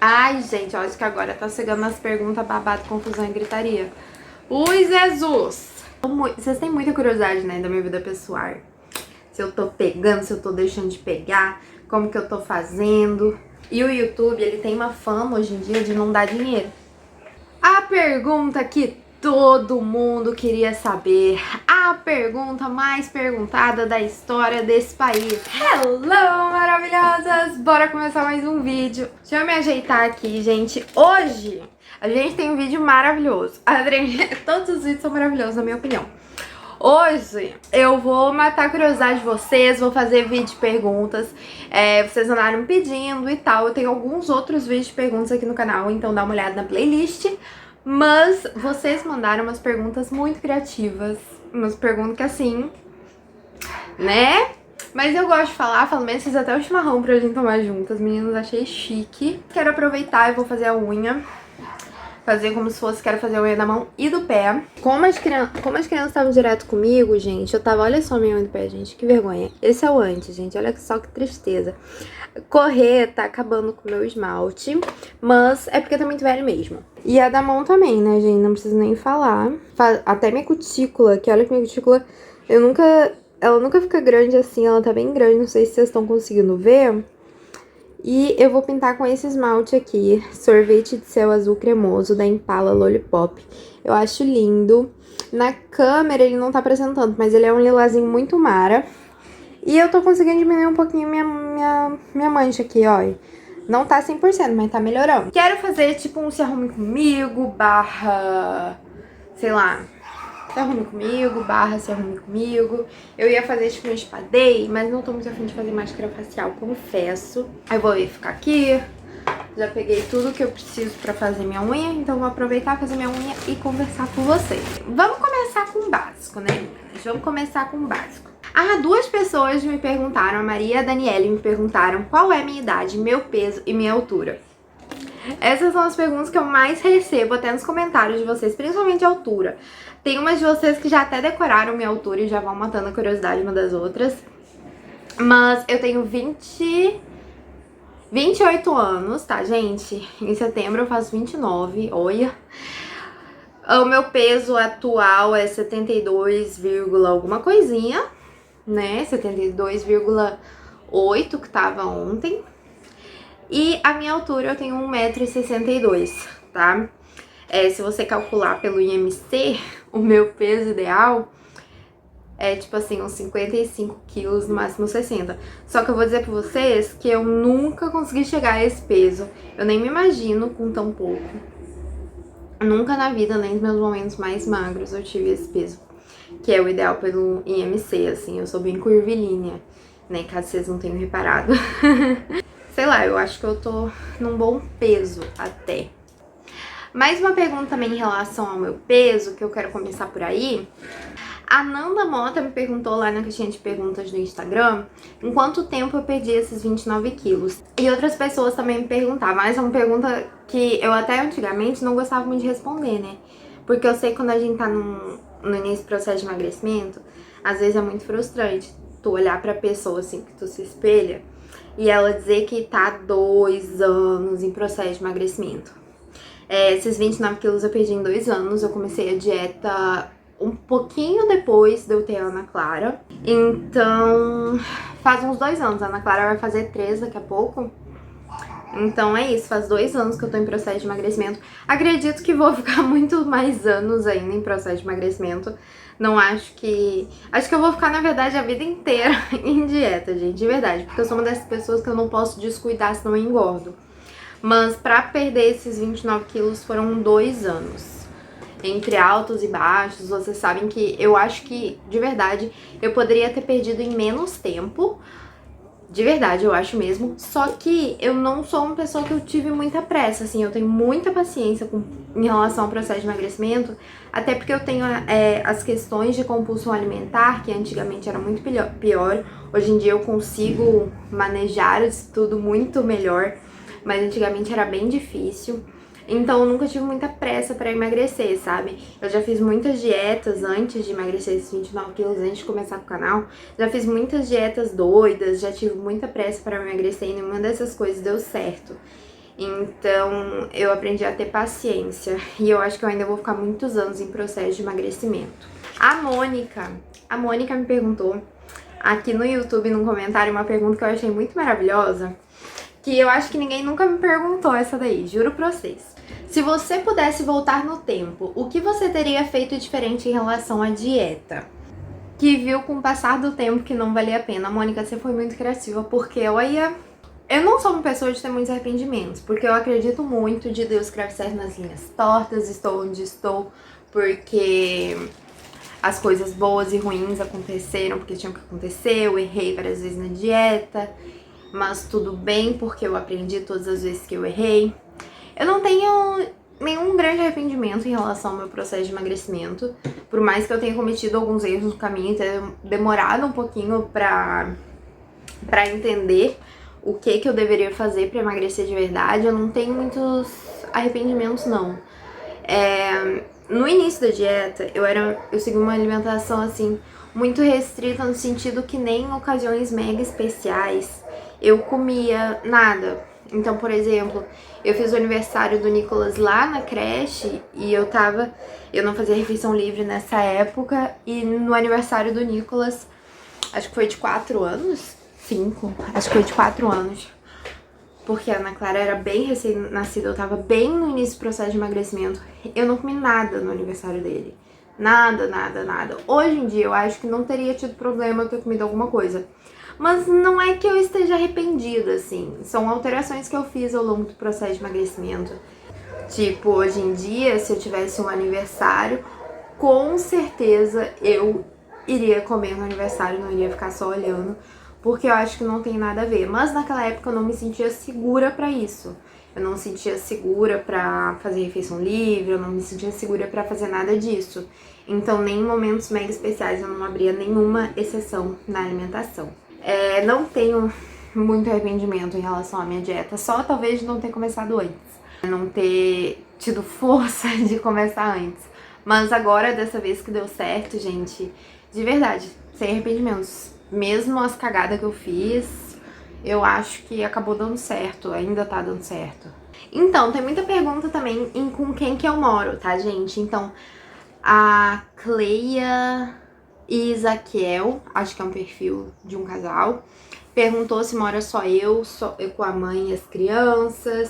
Ai, gente, eu acho que agora tá chegando as perguntas babado, confusão e gritaria. Ui, Jesus! Vocês têm muita curiosidade, né, da minha vida pessoal. Se eu tô pegando, se eu tô deixando de pegar, como que eu tô fazendo. E o YouTube, ele tem uma fama hoje em dia de não dar dinheiro. A pergunta que todo mundo queria saber, a pergunta mais perguntada da história desse país. Hello, maravilhosas! Bora começar mais um vídeo. Deixa eu me ajeitar aqui, gente. Hoje a gente tem um vídeo maravilhoso. Todos os vídeos são maravilhosos, na minha opinião. Hoje eu vou matar a curiosidade de vocês, vou fazer vídeo de perguntas, vocês andaram pedindo e tal. Eu tenho alguns outros vídeos de perguntas aqui no canal, então dá uma olhada na playlist. Mas vocês mandaram umas perguntas muito criativas, umas perguntas que assim, né? Mas eu gosto de falar, falo mesmo, fiz até o chimarrão pra gente tomar juntas, meninas, achei chique. Quero aproveitar e vou fazer a unha. Fazer como se fosse, quero fazer a unha da mão e do pé. Como as crianças estavam direto comigo, gente, eu tava, olha só minha unha do pé, gente, que vergonha. Esse é o antes, gente, olha só que tristeza. Correr tá acabando com o meu esmalte, mas é porque tá muito velho mesmo. E a da mão também, né, gente, não preciso nem falar. Até minha cutícula, que olha que minha cutícula, ela nunca fica grande assim, ela tá bem grande, não sei se vocês estão conseguindo ver. E eu vou pintar com esse esmalte aqui, sorvete de céu azul cremoso da Impala Lollipop. Eu acho lindo. Na câmera ele não tá parecendo tanto, mas ele é um lilazinho muito mara. E eu tô conseguindo diminuir um pouquinho minha mancha aqui, ó. Não tá 100%, mas tá melhorando. Quero fazer tipo um se arrume comigo, barra, sei lá, se arrume comigo, barra se arrume comigo. Eu ia fazer tipo um spa day, mas não tô muito afim de fazer máscara facial, confesso. Aí eu vou ficar aqui. Já peguei tudo que eu preciso pra fazer minha unha, então vou aproveitar, fazer minha unha e conversar com vocês. Vamos começar com o básico, né, meninas? Vamos começar com o básico. Duas pessoas me perguntaram, a Maria e a Daniele me perguntaram qual é a minha idade, meu peso e minha altura. Essas são as perguntas que eu mais recebo até nos comentários de vocês, principalmente a altura. Tem umas de vocês que já até decoraram minha altura e já vão matando a curiosidade uma das outras. Mas eu tenho 28 anos, tá, gente? Em setembro eu faço 29, olha. O meu peso atual é 72, alguma coisinha, né? 72,8 que tava ontem. E a minha altura eu tenho 1,62 m, tá? Se você calcular pelo IMC, o meu peso ideal é tipo assim, uns 55 quilos, no máximo 60. Só que eu vou dizer pra vocês que eu nunca consegui chegar a esse peso. Eu nem me imagino com tão pouco. Nunca na vida, nem nos meus momentos mais magros, eu tive esse peso. Que é o ideal pelo IMC, assim, eu sou bem curvilínea, né? Caso vocês não tenham reparado. Sei lá, eu acho que eu tô num bom peso até. Mais uma pergunta também em relação ao meu peso, que eu quero começar por aí. A Nanda Mota me perguntou lá na caixinha de perguntas do Instagram em quanto tempo eu perdi esses 29 quilos. E outras pessoas também me perguntavam, mas é uma pergunta que eu até antigamente não gostava muito de responder, né? Porque eu sei que quando a gente tá no início do processo de emagrecimento, às vezes é muito frustrante tu olhar pra pessoa assim que tu se espelha e ela dizer que tá 2 anos em processo de emagrecimento. Esses 29 quilos eu perdi em 2 anos, eu comecei a dieta um pouquinho depois de eu ter a Ana Clara. Então, faz uns 2 anos, a Ana Clara vai fazer 3 daqui a pouco. Então é isso, faz 2 anos que eu tô em processo de emagrecimento. Acredito que vou ficar muito mais anos ainda em processo de emagrecimento. Não acho que... Acho que eu vou ficar, na verdade, a vida inteira em dieta, gente, de verdade. Porque eu sou uma dessas pessoas que eu não posso descuidar, senão eu engordo. Mas pra perder esses 29 quilos foram 2 anos. Entre altos e baixos, vocês sabem que eu acho que, de verdade, eu poderia ter perdido em menos tempo. De verdade, eu acho mesmo. Só que eu não sou uma pessoa que eu tive muita pressa, assim. Eu tenho muita paciência em relação ao processo de emagrecimento. Até porque eu tenho as questões de compulsão alimentar, que antigamente era muito pior. Hoje em dia eu consigo manejar isso tudo muito melhor. Mas antigamente era bem difícil. Então eu nunca tive muita pressa pra emagrecer, sabe? Eu já fiz muitas dietas antes de emagrecer esses 29 quilos, antes de começar com o canal. Já fiz muitas dietas doidas, já tive muita pressa pra emagrecer e nenhuma dessas coisas deu certo. Então eu aprendi a ter paciência e eu acho que eu ainda vou ficar muitos anos em processo de emagrecimento. A Mônica me perguntou aqui no YouTube, num comentário, uma pergunta que eu achei muito maravilhosa, que eu acho que ninguém nunca me perguntou essa daí, juro pra vocês. Se você pudesse voltar no tempo, o que você teria feito diferente em relação à dieta? Que viu com o passar do tempo que não valia a pena. Mônica, você foi muito criativa, porque eu não sou uma pessoa de ter muitos arrependimentos, porque eu acredito muito de Deus escreve certo nas linhas tortas, estou onde estou, porque as coisas boas e ruins aconteceram porque tinham que acontecer, eu errei várias vezes na dieta, mas tudo bem porque eu aprendi todas as vezes que eu errei. Eu não tenho nenhum grande arrependimento em relação ao meu processo de emagrecimento, por mais que eu tenha cometido alguns erros no caminho e tenha demorado um pouquinho pra entender o que eu deveria fazer pra emagrecer de verdade, eu não tenho muitos arrependimentos não. No início da dieta, eu segui uma alimentação assim muito restrita, no sentido que nem em ocasiões mega especiais eu comia nada. Então, por exemplo, eu fiz o aniversário do Nicolas lá na creche e eu não fazia refeição livre nessa época, e no aniversário do Nicolas, acho que foi de 4 anos, 5, acho que foi de 4 anos, porque a Ana Clara era bem recém-nascida, eu tava bem no início do processo de emagrecimento, eu não comi nada no aniversário dele. Nada, nada, nada. Hoje em dia eu acho que não teria tido problema eu ter comido alguma coisa. Mas não é que eu esteja arrependida, assim. São alterações que eu fiz ao longo do processo de emagrecimento. Tipo, hoje em dia, se eu tivesse um aniversário, com certeza eu iria comer no aniversário, não iria ficar só olhando, porque eu acho que não tem nada a ver. Mas naquela época eu não me sentia segura pra isso. Eu não me sentia segura pra fazer refeição livre, eu não me sentia segura pra fazer nada disso. Então, nem em momentos mega especiais eu não abria nenhuma exceção na alimentação. Não tenho muito arrependimento em relação à minha dieta, só talvez de não ter começado antes, não ter tido força de começar antes. Mas agora, dessa vez que deu certo, gente, de verdade, sem arrependimentos. Mesmo as cagadas que eu fiz, eu acho que acabou dando certo, ainda tá dando certo. Então, tem muita pergunta também em com quem que eu moro, tá, gente? Então, a Cleia e Isaquiel, acho que é um perfil de um casal, perguntou se mora só eu com a mãe e as crianças.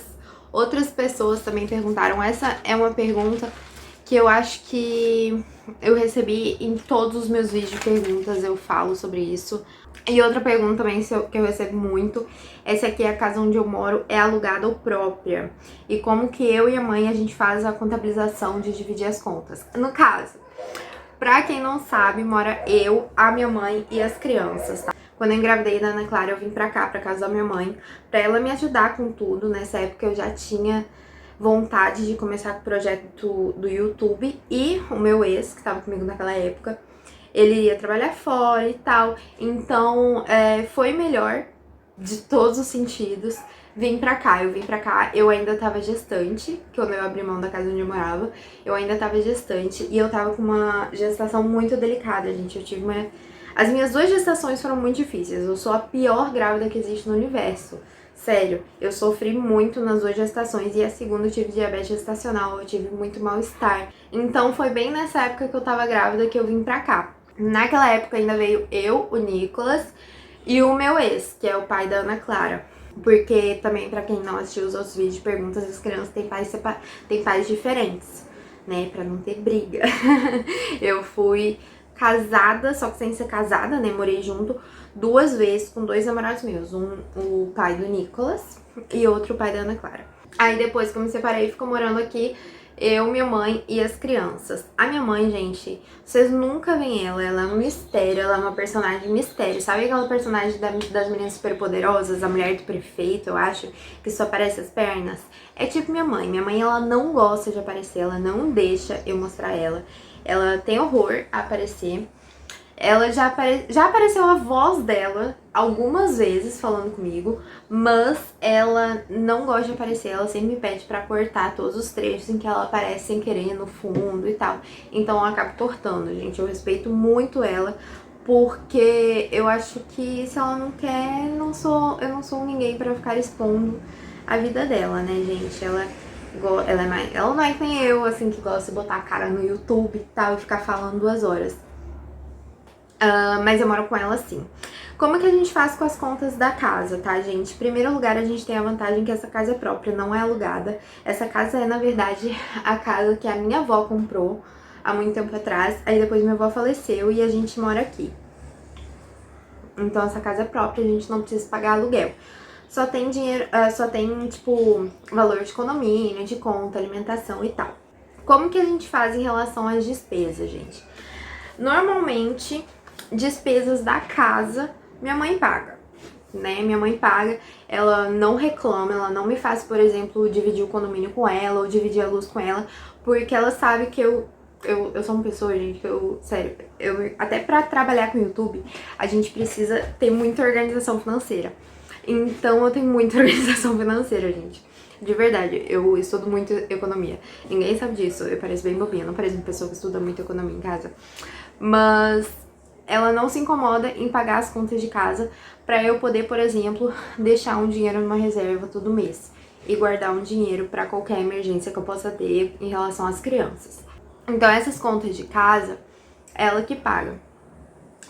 Outras pessoas também perguntaram. Essa é uma pergunta que eu acho que eu recebi em todos os meus vídeos de perguntas, eu falo sobre isso. E outra pergunta também que eu recebo muito é se aqui a casa onde eu moro é alugada ou própria. E como que eu e a mãe a gente faz a contabilização de dividir as contas. No caso, pra quem não sabe, mora eu, a minha mãe e as crianças, tá? Quando eu engravidei da Ana Clara, eu vim pra cá, pra casa da minha mãe, pra ela me ajudar com tudo. Nessa época eu já tinha vontade de começar com o projeto do YouTube, e o meu ex, que tava comigo naquela época, ele ia trabalhar fora e tal. Então, foi melhor de todos os sentidos vim pra cá. Eu vim pra cá, eu ainda tava gestante, quando eu abri mão da casa onde eu morava, eu ainda tava gestante e eu tava com uma gestação muito delicada, gente. Eu tive As minhas 2 gestações foram muito difíceis, eu sou a pior grávida que existe no universo. Sério, eu sofri muito nas 2 gestações, e a segunda eu tive diabetes gestacional, eu tive muito mal-estar. Então foi bem nessa época que eu tava grávida que eu vim pra cá. Naquela época ainda veio eu, o Nicolas e o meu ex, que é o pai da Ana Clara. Porque também, pra quem não assistiu os outros vídeos, perguntas, as crianças têm pais diferentes, né? Pra não ter briga. Eu fui casada, só que sem ser casada, né? Morei junto 2 vezes com 2 namorados meus. O pai do Nicolas e outro o pai da Ana Clara. Aí depois que eu me separei, ficou morando aqui eu, minha mãe e as crianças. A minha mãe, gente, vocês nunca veem ela é um mistério, ela é uma personagem mistério. Sabe aquela personagem das meninas superpoderosas, a mulher do prefeito, eu acho, que só aparece as pernas? É tipo minha mãe. Minha mãe, ela não gosta de aparecer, ela não deixa eu mostrar ela. Ela tem horror a aparecer. Ela já apareceu a voz dela algumas vezes falando comigo, mas ela não gosta de aparecer, ela sempre me pede pra cortar todos os trechos em que ela aparece sem querer no fundo e tal. Então eu acabo cortando, gente. Eu respeito muito ela, porque eu acho que se ela não quer, eu não sou ninguém pra ficar expondo a vida dela, né, gente? Ela não é que nem eu, assim, que gosta de botar a cara no YouTube e tal e ficar falando 2 horas. Mas eu moro com ela sim. Como que a gente faz com as contas da casa, tá, gente? Em primeiro lugar, a gente tem a vantagem que essa casa é própria, não é alugada. Essa casa é, na verdade, a casa que a minha avó comprou há muito tempo atrás. Aí depois minha avó faleceu e a gente mora aqui. Então essa casa é própria, a gente não precisa pagar aluguel. Só tem dinheiro, tipo, valor de condomínio, de conta, alimentação e tal. Como que a gente faz em relação às despesas, gente? Normalmente, despesas da casa, minha mãe paga, né? Minha mãe paga, ela não reclama, ela não me faz, por exemplo, dividir o condomínio com ela ou dividir a luz com ela, porque ela sabe que eu sou uma pessoa, gente, sério, até pra trabalhar com o YouTube, a gente precisa ter muita organização financeira. Então eu tenho muita organização financeira, gente. De verdade, eu estudo muito economia. Ninguém sabe disso, eu pareço bem bobinha, não pareço uma pessoa que estuda muito economia em casa. Mas ela não se incomoda em pagar as contas de casa pra eu poder, por exemplo, deixar um dinheiro numa reserva todo mês e guardar um dinheiro pra qualquer emergência que eu possa ter em relação às crianças. Então essas contas de casa, ela que paga.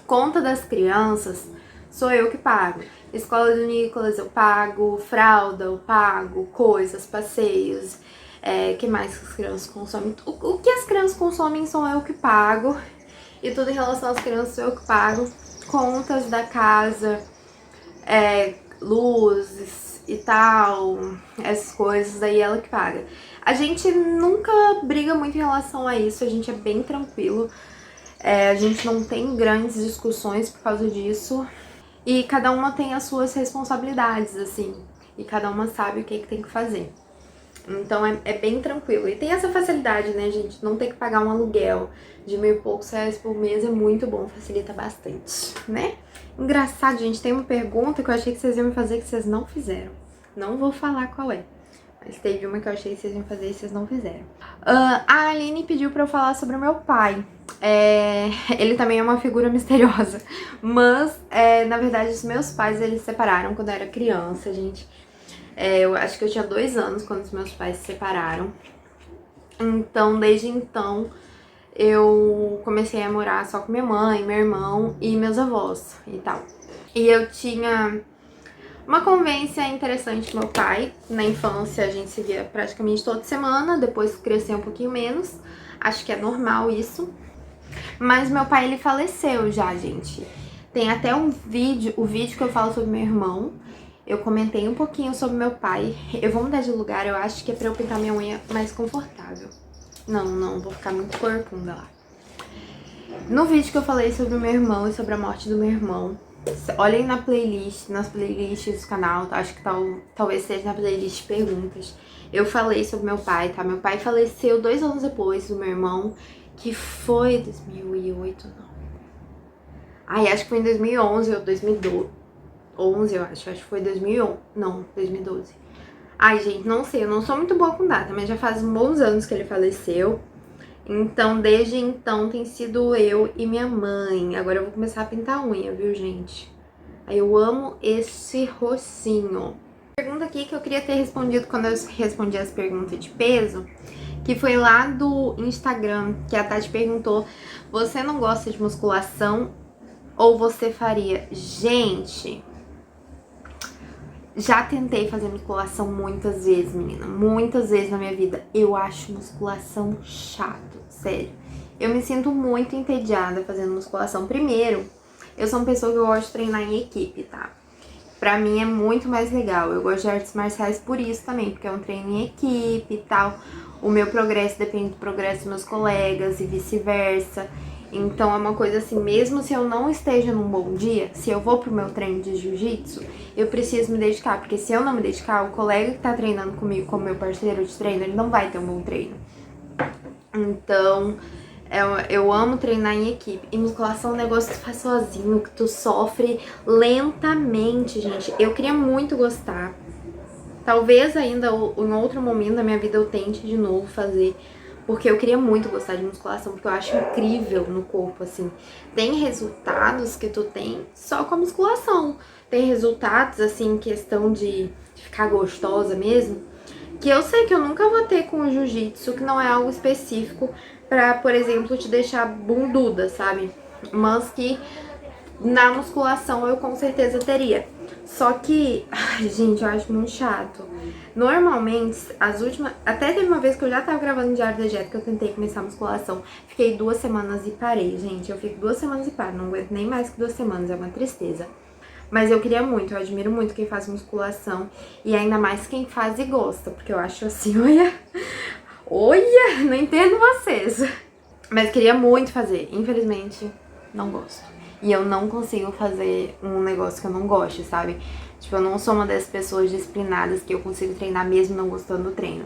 Conta das crianças, sou eu que pago. Escola do Nicolas eu pago, fralda eu pago, coisas, passeios, que mais que as crianças consomem? O que as crianças consomem sou eu que pago. E tudo em relação às crianças sou eu que pago. Contas da casa, luzes e tal, essas coisas, daí ela que paga. A gente nunca briga muito em relação a isso, a gente é bem tranquilo. A gente não tem grandes discussões por causa disso. E cada uma tem as suas responsabilidades, assim. E cada uma sabe o que tem que fazer. Então é bem tranquilo. E tem essa facilidade, né, gente? Não ter que pagar um aluguel de R$1.000 e poucos por mês é muito bom, facilita bastante, né? Engraçado, gente, tem uma pergunta que eu achei que vocês iam me fazer que vocês não fizeram. Não vou falar qual é. Mas teve uma que eu achei que vocês iam fazer e vocês não fizeram. A Aline pediu pra eu falar sobre o meu pai. Ele também é uma figura misteriosa. Mas, na verdade, os meus pais, eles se separaram quando eu era criança, gente. Eu acho que eu tinha 2 anos quando os meus pais se separaram. Então, desde então, eu comecei a morar só com minha mãe, meu irmão e meus avós e tal. E eu tinha uma convivência interessante com meu pai. Na infância a gente se via praticamente toda semana, depois cresceu um pouquinho menos. Acho que é normal isso. Mas meu pai, ele faleceu já, gente. Tem até o vídeo que eu falo sobre meu irmão. Eu comentei um pouquinho sobre meu pai. Eu vou mudar de lugar, eu acho que é pra eu pintar minha unha mais confortável. Não, vou ficar muito corcunda lá. No vídeo que eu falei sobre o meu irmão e sobre a morte do meu irmão, olhem nas playlists do canal, acho que talvez seja na playlist perguntas. Eu falei sobre meu pai, tá? Meu pai faleceu 2 anos depois do meu irmão, que foi 2008, não. Ai, acho que foi em 2011 ou 2012. 11, eu acho que foi 2011, não, 2012. Ai, gente, não sei, eu não sou muito boa com data, mas já faz bons anos que ele faleceu. Então, desde então, tem sido eu e minha mãe. Agora eu vou começar a pintar unha, viu, gente? Aí eu amo esse rocinho. Pergunta aqui que eu queria ter respondido quando eu respondi as perguntas de peso, que foi lá do Instagram, que a Tati perguntou: você não gosta de musculação ou você faria? Gente, já tentei fazer musculação muitas vezes, menina. Muitas vezes na minha vida. Eu acho musculação chato, sério. Eu me sinto muito entediada fazendo musculação. Primeiro, eu sou uma pessoa que eu gosto de treinar em equipe, tá? Pra mim é muito mais legal. Eu gosto de artes marciais por isso também, porque é um treino em equipe e tal. O meu progresso depende do progresso dos meus colegas e vice-versa. Então é uma coisa assim, mesmo se eu não esteja num bom dia, se eu vou pro meu treino de jiu-jitsu, eu preciso me dedicar, porque se eu não me dedicar, o colega que tá treinando comigo, como meu parceiro de treino, ele não vai ter um bom treino. Então, eu amo treinar em equipe. E musculação é um negócio que tu faz sozinho, que tu sofre lentamente, gente. Eu queria muito gostar. Talvez ainda em outro momento da minha vida eu tente de novo fazer, porque eu queria muito gostar de musculação, porque eu acho incrível no corpo, assim. Tem resultados que tu tem só com a musculação. Tem resultados, assim, em questão de ficar gostosa mesmo, que eu sei que eu nunca vou ter com o jiu-jitsu, que não é algo específico pra, por exemplo, te deixar bunduda, sabe? Mas que na musculação eu com certeza teria. Só que, ai, gente, eu acho muito chato. Normalmente, as últimas... Até teve uma vez que eu já tava gravando Diário da Dieta, que eu tentei começar a musculação. Fiquei 2 semanas e parei, gente. Eu fico 2 semanas e paro. Não aguento nem mais que 2 semanas, é uma tristeza. Mas eu queria muito, eu admiro muito quem faz musculação. E ainda mais quem faz e gosta. Porque eu acho assim, olha... Olha, não entendo vocês. Mas queria muito fazer. Infelizmente, não gosto. E eu não consigo fazer um negócio que eu não goste, sabe? Tipo, eu não sou uma dessas pessoas disciplinadas que eu consigo treinar mesmo não gostando do treino.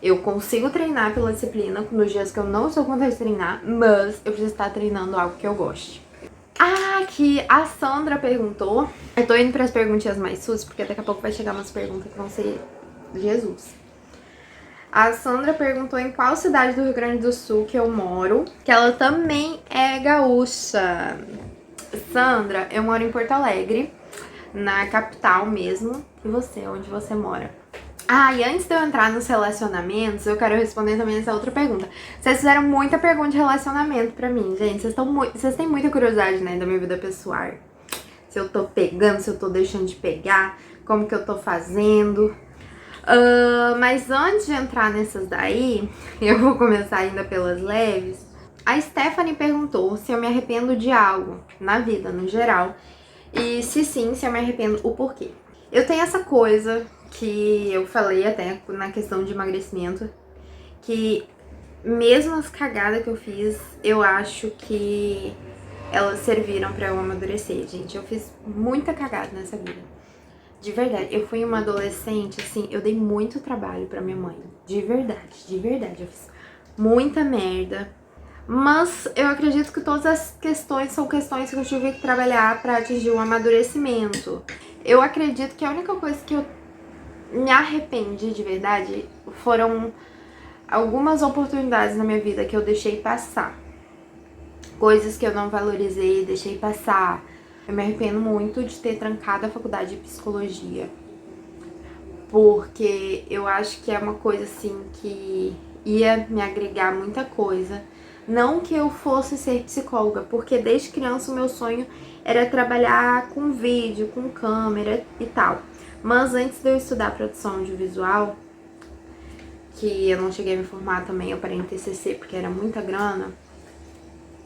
Eu consigo treinar pela disciplina nos dias que eu não estou com vontade de treinar, mas eu preciso estar treinando algo que eu goste. Ah, que a Sandra perguntou. Eu tô indo pras perguntinhas mais suas, porque daqui a pouco vai chegar umas perguntas que vão ser Jesus. A Sandra perguntou em qual cidade do Rio Grande do Sul que eu moro, que ela também é gaúcha. Sandra, eu moro em Porto Alegre, na capital mesmo. E você, onde você mora? Ah, e antes de eu entrar nos relacionamentos, eu quero responder também essa outra pergunta. Vocês fizeram muita pergunta de relacionamento pra mim, gente. Vocês têm muita curiosidade, né, da minha vida pessoal. Se eu tô pegando, se eu tô deixando de pegar, como que eu tô fazendo. Mas antes de entrar nessas daí, eu vou começar ainda pelas leves. A Stephanie perguntou se eu me arrependo de algo na vida, no geral. E se sim, se eu me arrependo, o porquê. Eu tenho essa coisa que eu falei até na questão de emagrecimento, que mesmo as cagadas que eu fiz, eu acho que elas serviram pra eu amadurecer, gente. Eu fiz muita cagada nessa vida. De verdade, eu fui uma adolescente, assim, eu dei muito trabalho pra minha mãe. De verdade, de verdade. Eu fiz muita merda. Mas eu acredito que todas as questões são questões que eu tive que trabalhar pra atingir um amadurecimento. Eu acredito que a única coisa que eu me arrependi de verdade foram algumas oportunidades na minha vida que eu deixei passar. Coisas que eu não valorizei, deixei passar. Eu me arrependo muito de ter trancado a faculdade de psicologia. Porque eu acho que é uma coisa assim que ia me agregar muita coisa. Não que eu fosse ser psicóloga, porque desde criança o meu sonho era trabalhar com vídeo, com câmera e tal. Mas antes de eu estudar produção audiovisual, que eu não cheguei a me formar também, eu parei em TCC porque era muita grana,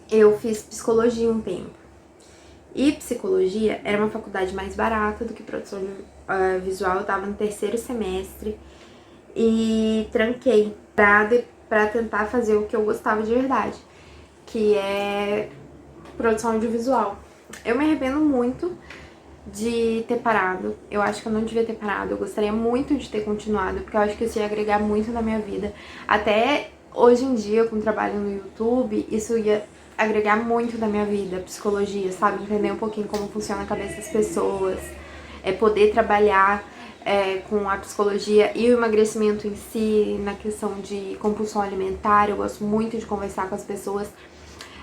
eu fiz psicologia um tempo. E psicologia era uma faculdade mais barata do que produção visual. Eu tava no 3º semestre e tranquei pra tentar fazer o que eu gostava de verdade, que é produção audiovisual. Eu me arrependo muito de ter parado. Eu acho que eu não devia ter parado. Eu gostaria muito de ter continuado, porque eu acho que isso ia agregar muito na minha vida. Até hoje em dia, com o trabalho no YouTube, isso ia agregar muito na minha vida, psicologia, sabe? Entender um pouquinho como funciona a cabeça das pessoas, poder trabalhar com a psicologia e o emagrecimento em si, na questão de compulsão alimentar. Eu gosto muito de conversar com as pessoas.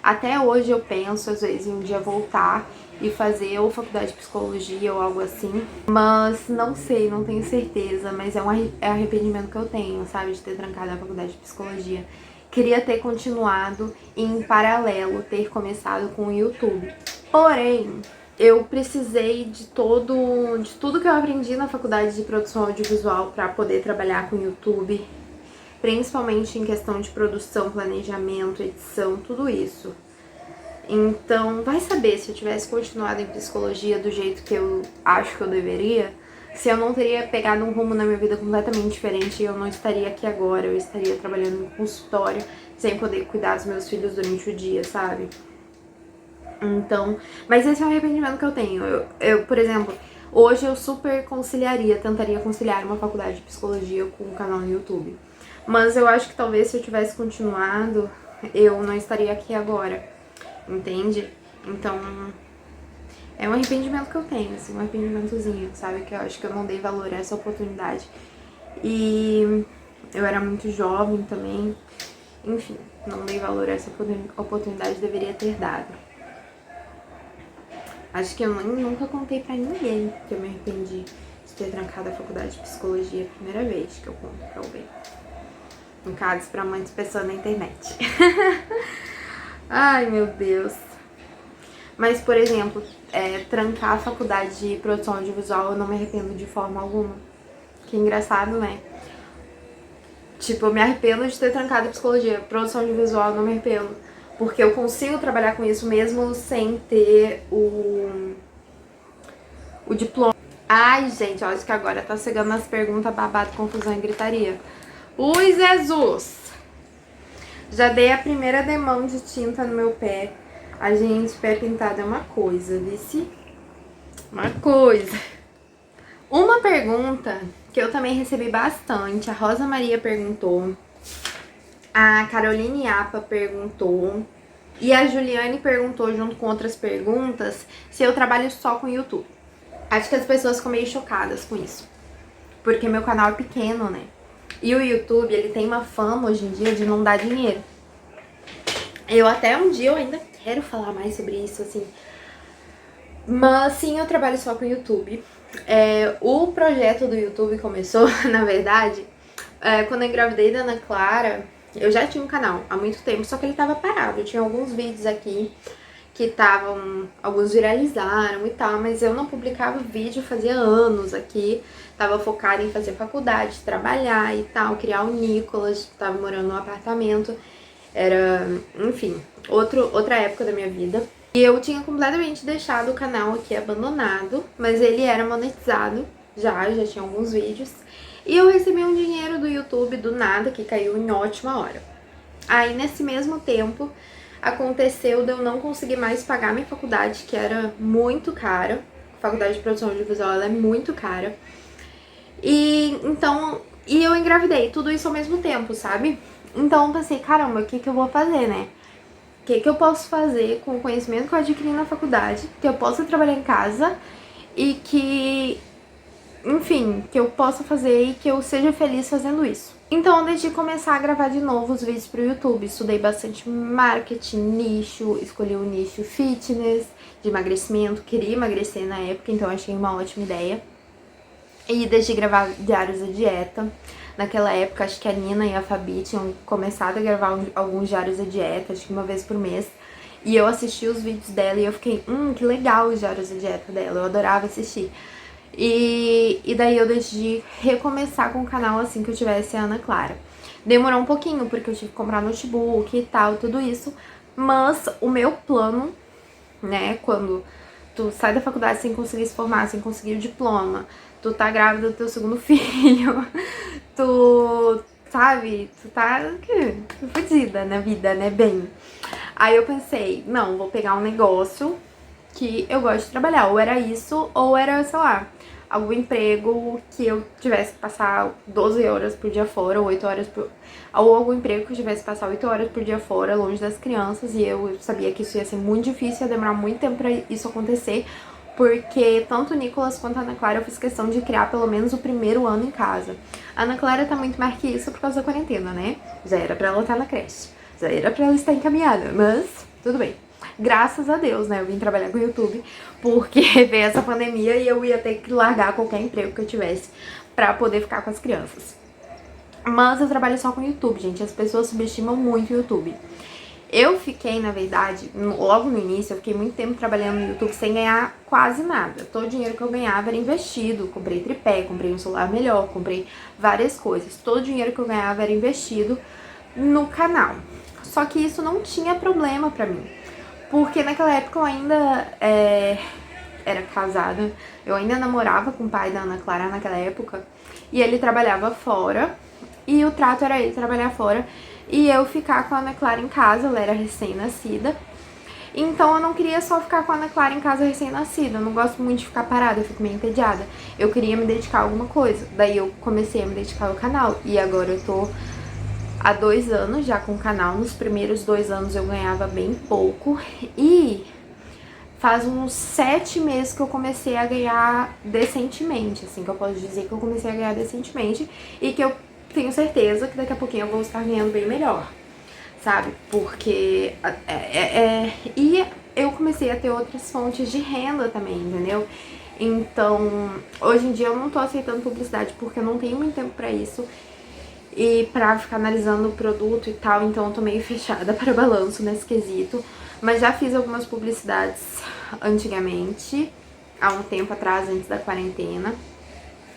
Até hoje eu penso, às vezes, em um dia voltar e fazer ou faculdade de psicologia ou algo assim. Mas não sei, não tenho certeza, mas é um arrependimento que eu tenho, sabe? De ter trancado a faculdade de psicologia. Queria ter continuado e, em paralelo, ter começado com o YouTube. Porém, eu precisei de tudo que eu aprendi na faculdade de produção audiovisual para poder trabalhar com o YouTube, principalmente em questão de produção, planejamento, edição, tudo isso. Então, vai saber se eu tivesse continuado em psicologia do jeito que eu acho que eu deveria, se eu não teria pegado um rumo na minha vida completamente diferente e eu não estaria aqui agora, eu estaria trabalhando no consultório sem poder cuidar dos meus filhos durante o dia, sabe? Então, mas esse é o arrependimento que eu tenho. Eu, por exemplo, hoje eu super tentaria conciliar uma faculdade de psicologia com um canal no YouTube. Mas eu acho que talvez se eu tivesse continuado, eu não estaria aqui agora, entende? Então, é um arrependimento que eu tenho, assim, um arrependimentozinho, sabe? Que eu acho que eu não dei valor a essa oportunidade. E eu era muito jovem também. Enfim, não dei valor a essa oportunidade, deveria ter dado. Acho que eu nunca contei pra ninguém que eu me arrependi de ter trancado a faculdade de psicologia, a primeira vez que eu conto pra alguém. Em casos pra muitas pessoas na internet. Ai, meu Deus. Mas, por exemplo, trancar a faculdade de produção audiovisual eu não me arrependo de forma alguma. Que engraçado, né? Tipo, eu me arrependo de ter trancado a psicologia. Produção audiovisual eu não me arrependo. Porque eu consigo trabalhar com isso mesmo sem ter o diploma. Ai, gente, olha que agora tá chegando as perguntas babado, confusão e gritaria. Ui, Jesus! Já dei a primeira demão de tinta no meu pé. A gente, pé pintado é uma coisa, vice? Uma coisa. Uma pergunta que eu também recebi bastante. A Rosa Maria perguntou. A Caroline Apa perguntou. E a Juliane perguntou, junto com outras perguntas, se eu trabalho só com YouTube. Acho que as pessoas ficam meio chocadas com isso. Porque meu canal é pequeno, né? E o YouTube, ele tem uma fama hoje em dia de não dar dinheiro. Eu até um dia eu ainda quero falar mais sobre isso, assim. Mas sim, eu trabalho só com o YouTube. O projeto do YouTube começou, na verdade, quando eu engravidei da Ana Clara. Eu já tinha um canal há muito tempo, só que ele tava parado. Eu tinha alguns vídeos aqui que estavam, alguns viralizaram e tal, mas eu não publicava vídeo fazia anos aqui. Tava focada em fazer faculdade, trabalhar e tal, criar o Nicolas, tava morando num apartamento. Era, enfim, outra época da minha vida. E eu tinha completamente deixado o canal aqui abandonado, mas ele era monetizado, já tinha alguns vídeos. E eu recebi um dinheiro do YouTube do nada, que caiu em ótima hora. Aí, nesse mesmo tempo, aconteceu de eu não conseguir mais pagar minha faculdade, que era muito cara. A faculdade de produção audiovisual, ela é muito cara. E eu engravidei, tudo isso ao mesmo tempo, sabe? Então eu pensei, caramba, o que eu vou fazer, né? O que eu posso fazer com o conhecimento que eu adquiri na faculdade, que eu possa trabalhar em casa e que, enfim, que eu possa fazer e que eu seja feliz fazendo isso. Então eu decidi começar a gravar de novo os vídeos pro YouTube. Estudei bastante marketing, nicho, escolhi o nicho fitness, de emagrecimento, queria emagrecer na época, então achei uma ótima ideia. E decidi gravar diários da dieta. Naquela época, acho que a Nina e a Fabi tinham começado a gravar alguns diários da dieta, acho que uma vez por mês. E eu assisti os vídeos dela e eu fiquei, que legal os diários da dieta dela, eu adorava assistir. E daí eu decidi recomeçar com o canal assim que eu tivesse a Ana Clara. Demorou um pouquinho, porque eu tive que comprar notebook e tal, tudo isso. Mas o meu plano, né, quando tu sai da faculdade sem conseguir se formar, sem conseguir o diploma, tu tá grávida do teu segundo filho, tu, sabe, tu tá fodida na vida, né, bem. Aí eu pensei, não, vou pegar um negócio que eu gosto de trabalhar, ou era isso, ou era, sei lá, algum emprego que eu tivesse que passar 12 horas por dia fora, ou 8 horas por... Ou algum emprego que eu tivesse que passar 8 horas por dia fora, longe das crianças, e eu sabia que isso ia ser muito difícil, ia demorar muito tempo pra isso acontecer, porque tanto o Nicolas quanto a Ana Clara eu fiz questão de criar pelo menos o primeiro ano em casa. A Ana Clara tá muito mais que isso por causa da quarentena, né? Já era pra ela estar na creche, já era pra ela estar encaminhada, mas tudo bem. Graças a Deus, né, eu vim trabalhar com o YouTube, porque veio essa pandemia e eu ia ter que largar qualquer emprego que eu tivesse pra poder ficar com as crianças. Mas eu trabalho só com o YouTube, gente, as pessoas subestimam muito o YouTube. Eu fiquei, na verdade, logo no início, eu fiquei muito tempo trabalhando no YouTube sem ganhar quase nada. Todo o dinheiro que eu ganhava era investido, comprei tripé, comprei um celular melhor, comprei várias coisas. Todo o dinheiro que eu ganhava era investido no canal. Só que isso não tinha problema pra mim. Porque naquela época eu ainda era casada, eu ainda namorava com o pai da Ana Clara naquela época, e ele trabalhava fora, e o trato era ele trabalhar fora, e eu ficar com a Ana Clara em casa, ela era recém-nascida, então eu não queria só ficar com a Ana Clara em casa recém-nascida, eu não gosto muito de ficar parada, eu fico meio entediada, eu queria me dedicar a alguma coisa, daí eu comecei a me dedicar ao canal, e agora eu tô há 2 anos já com o canal. Nos primeiros 2 anos eu ganhava bem pouco e faz uns 7 meses que eu comecei a ganhar decentemente, assim, que eu posso dizer que eu comecei a ganhar decentemente e que eu tenho certeza que daqui a pouquinho eu vou estar ganhando bem melhor, sabe? Porque e eu comecei a ter outras fontes de renda também, entendeu? Então, hoje em dia eu não tô aceitando publicidade porque eu não tenho muito tempo pra isso e pra ficar analisando o produto e tal, então eu tô meio fechada para balanço nesse quesito. Mas já fiz algumas publicidades antigamente, há um tempo atrás, antes da quarentena,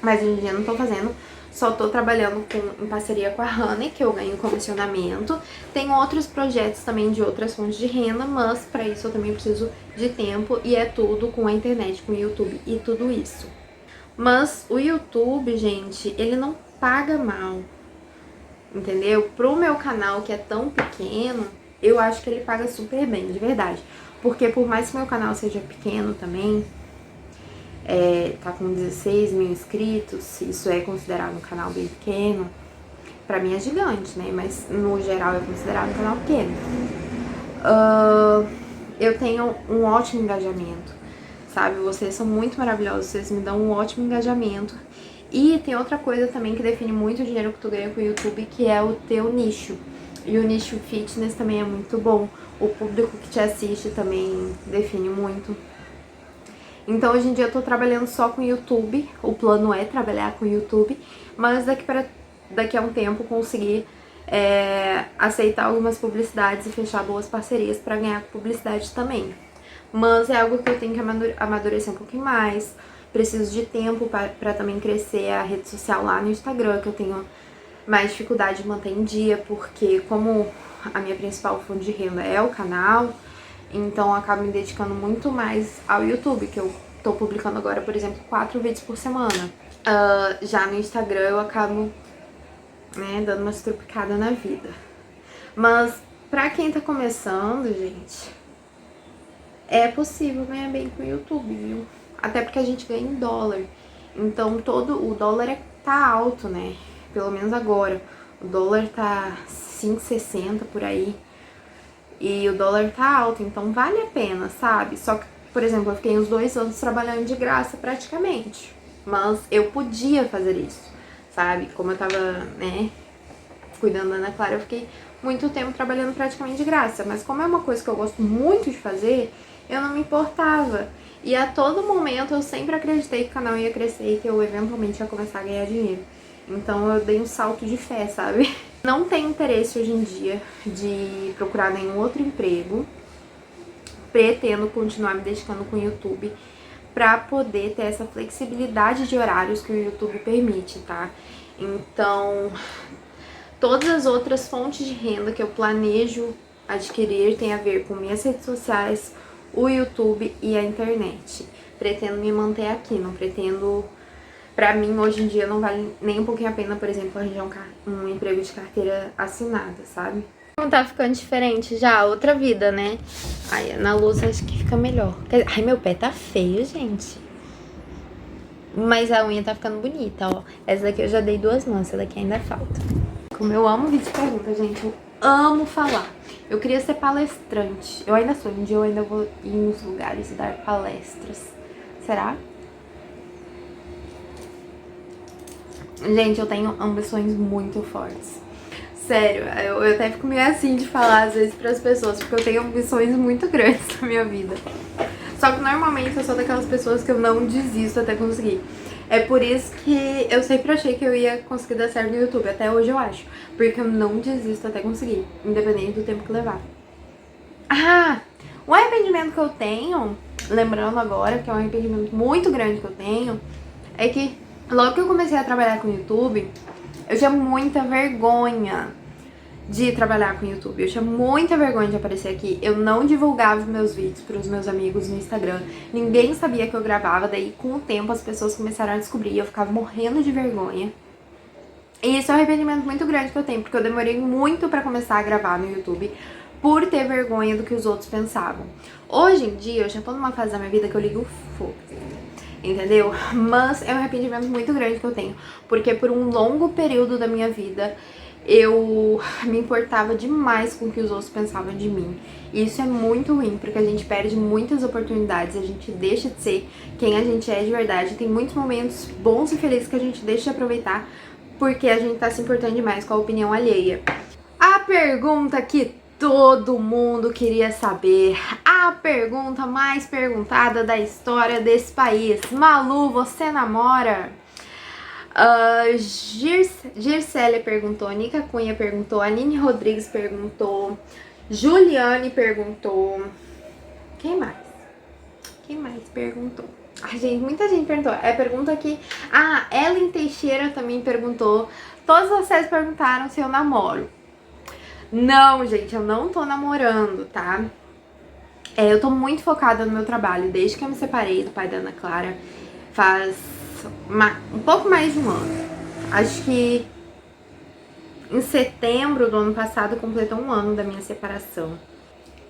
mas hoje em dia não tô fazendo. Só tô trabalhando em parceria com a Honey, que eu ganho comissionamento. Tenho outros projetos também de outras fontes de renda, mas pra isso eu também preciso de tempo e é tudo com a internet, com o YouTube e tudo isso. Mas o YouTube, gente, ele não paga mal, entendeu? Pro meu canal, que é tão pequeno, eu acho que ele paga super bem, de verdade. Porque por mais que meu canal seja pequeno também, tá com 16 mil inscritos, isso é considerado um canal bem pequeno. Pra mim é gigante, né? Mas no geral é considerado um canal pequeno. Eu tenho um ótimo engajamento, sabe? Vocês são muito maravilhosos, vocês me dão um ótimo engajamento. E tem outra coisa também que define muito o dinheiro que tu ganha com o YouTube, que é o teu nicho. E o nicho fitness também é muito bom. O público que te assiste também define muito. Então hoje em dia eu tô trabalhando só com o YouTube, o plano é trabalhar com o YouTube, mas daqui a um tempo conseguir aceitar algumas publicidades e fechar boas parcerias pra ganhar publicidade também. Mas é algo que eu tenho que amadurecer um pouquinho mais, preciso de tempo pra também crescer a rede social lá no Instagram, que eu tenho mais dificuldade de manter em dia, porque como a minha principal fonte de renda é o canal, então eu acabo me dedicando muito mais ao YouTube, que eu tô publicando agora, por exemplo, 4 vídeos por semana. Já no Instagram eu acabo, né, dando uma estrupicada na vida. Mas pra quem tá começando, gente, é possível ganhar bem com o YouTube, viu? Até porque a gente ganha em dólar. Então o dólar tá alto, né? Pelo menos agora. O dólar tá 5,60 por aí. E o dólar tá alto, então vale a pena, sabe? Só que, por exemplo, eu fiquei uns 2 anos trabalhando de graça praticamente. Mas eu podia fazer isso, sabe? Como eu tava, né, cuidando da Ana Clara, eu fiquei muito tempo trabalhando praticamente de graça. Mas como é uma coisa que eu gosto muito de fazer, eu não me importava. E a todo momento eu sempre acreditei que o canal ia crescer e que eu eventualmente ia começar a ganhar dinheiro. Então eu dei um salto de fé, sabe? Não tenho interesse hoje em dia de procurar nenhum outro emprego. Pretendo continuar me dedicando com o YouTube pra poder ter essa flexibilidade de horários que o YouTube permite, tá? Então, todas as outras fontes de renda que eu planejo adquirir tem a ver com minhas redes sociais, o YouTube e a internet. Pretendo me manter aqui, não pretendo... Pra mim, hoje em dia, não vale nem um pouquinho a pena, por exemplo, arranjar um emprego de carteira assinada, sabe? Não tá ficando diferente já, outra vida, né? Ai, na luz acho que fica melhor. Ai, meu pé tá feio, gente. Mas a unha tá ficando bonita, ó. Essa daqui eu já dei 2 mãos, essa daqui ainda falta. Como eu amo vídeo de pergunta, gente, eu amo falar. Eu queria ser palestrante. Eu ainda sou, um dia eu ainda vou ir nos lugares e dar palestras. Será? Gente, eu tenho ambições muito fortes. Sério, eu até fico meio assim de falar às vezes pras pessoas, porque eu tenho ambições muito grandes na minha vida. Só que normalmente eu sou daquelas pessoas que eu não desisto até conseguir. É por isso que eu sempre achei que eu ia conseguir dar certo no YouTube, até hoje eu acho. Porque eu não desisto até conseguir, independente do tempo que levar. Ah, um arrependimento que eu tenho, lembrando agora, que é um arrependimento muito grande que eu tenho, é que logo que eu comecei a trabalhar com o YouTube, eu tinha muita vergonha de trabalhar com o YouTube. Eu tinha muita vergonha de aparecer aqui. Eu não divulgava meus vídeos pros meus amigos no Instagram. Ninguém sabia que eu gravava. Daí, com o tempo, as pessoas começaram a descobrir. Eu ficava morrendo de vergonha. E isso é um arrependimento muito grande que eu tenho, porque eu demorei muito pra começar a gravar no YouTube por ter vergonha do que os outros pensavam. Hoje em dia, eu já tô numa fase da minha vida que eu ligo fogo, entendeu? Mas é um arrependimento muito grande que eu tenho, porque por um longo período da minha vida eu me importava demais com o que os outros pensavam de mim. E isso é muito ruim, porque a gente perde muitas oportunidades, a gente deixa de ser quem a gente é de verdade. Tem muitos momentos bons e felizes que a gente deixa de aproveitar porque a gente tá se importando demais com a opinião alheia. A pergunta que Todo mundo queria saber a pergunta mais perguntada da história desse país. Malu, você namora? Gircélia perguntou, Nica Cunha perguntou, Anine Rodrigues perguntou, Juliane perguntou. Quem mais? Quem mais perguntou? Ai, gente, muita gente perguntou. É pergunta aqui. Ah, Ellen Teixeira também perguntou. Todos vocês perguntaram se eu namoro. Não, gente, eu não tô namorando, tá? Eu tô muito focada no meu trabalho. Desde que eu me separei do pai da Ana Clara, faz um pouco mais de um ano. Acho que em setembro do ano passado completou um ano da minha separação.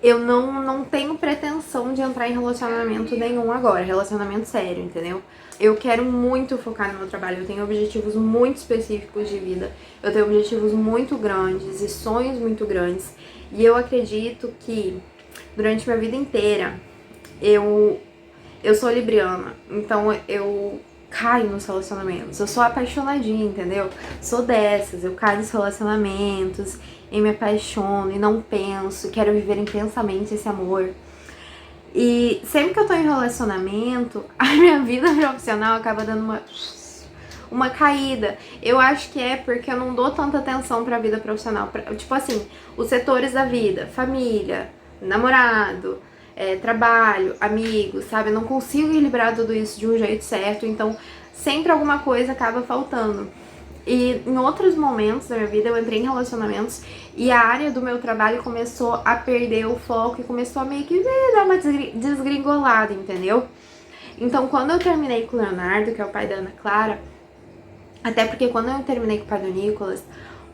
Eu não tenho pretensão de entrar em relacionamento nenhum agora, relacionamento sério, entendeu? Eu quero muito focar no meu trabalho, eu tenho objetivos muito específicos de vida, eu tenho objetivos muito grandes e sonhos muito grandes, e eu acredito que durante minha vida inteira eu sou libriana, então eu caio nos relacionamentos, eu sou apaixonadinha, entendeu? Sou dessas, eu caio nos relacionamentos e me apaixono e não penso, quero viver intensamente esse amor. E sempre que eu tô em relacionamento, a minha vida profissional acaba dando uma caída. Eu acho que é porque eu não dou tanta atenção pra vida profissional. Tipo assim, os setores da vida, família, namorado, trabalho, amigos, sabe? Eu não consigo equilibrar tudo isso de um jeito certo, então sempre alguma coisa acaba faltando. E em outros momentos da minha vida eu entrei em relacionamentos e a área do meu trabalho começou a perder o foco e começou a meio que dar uma desgringolada, entendeu? Então quando eu terminei com o Leonardo, que é o pai da Ana Clara, até porque quando eu terminei com o pai do Nicolas,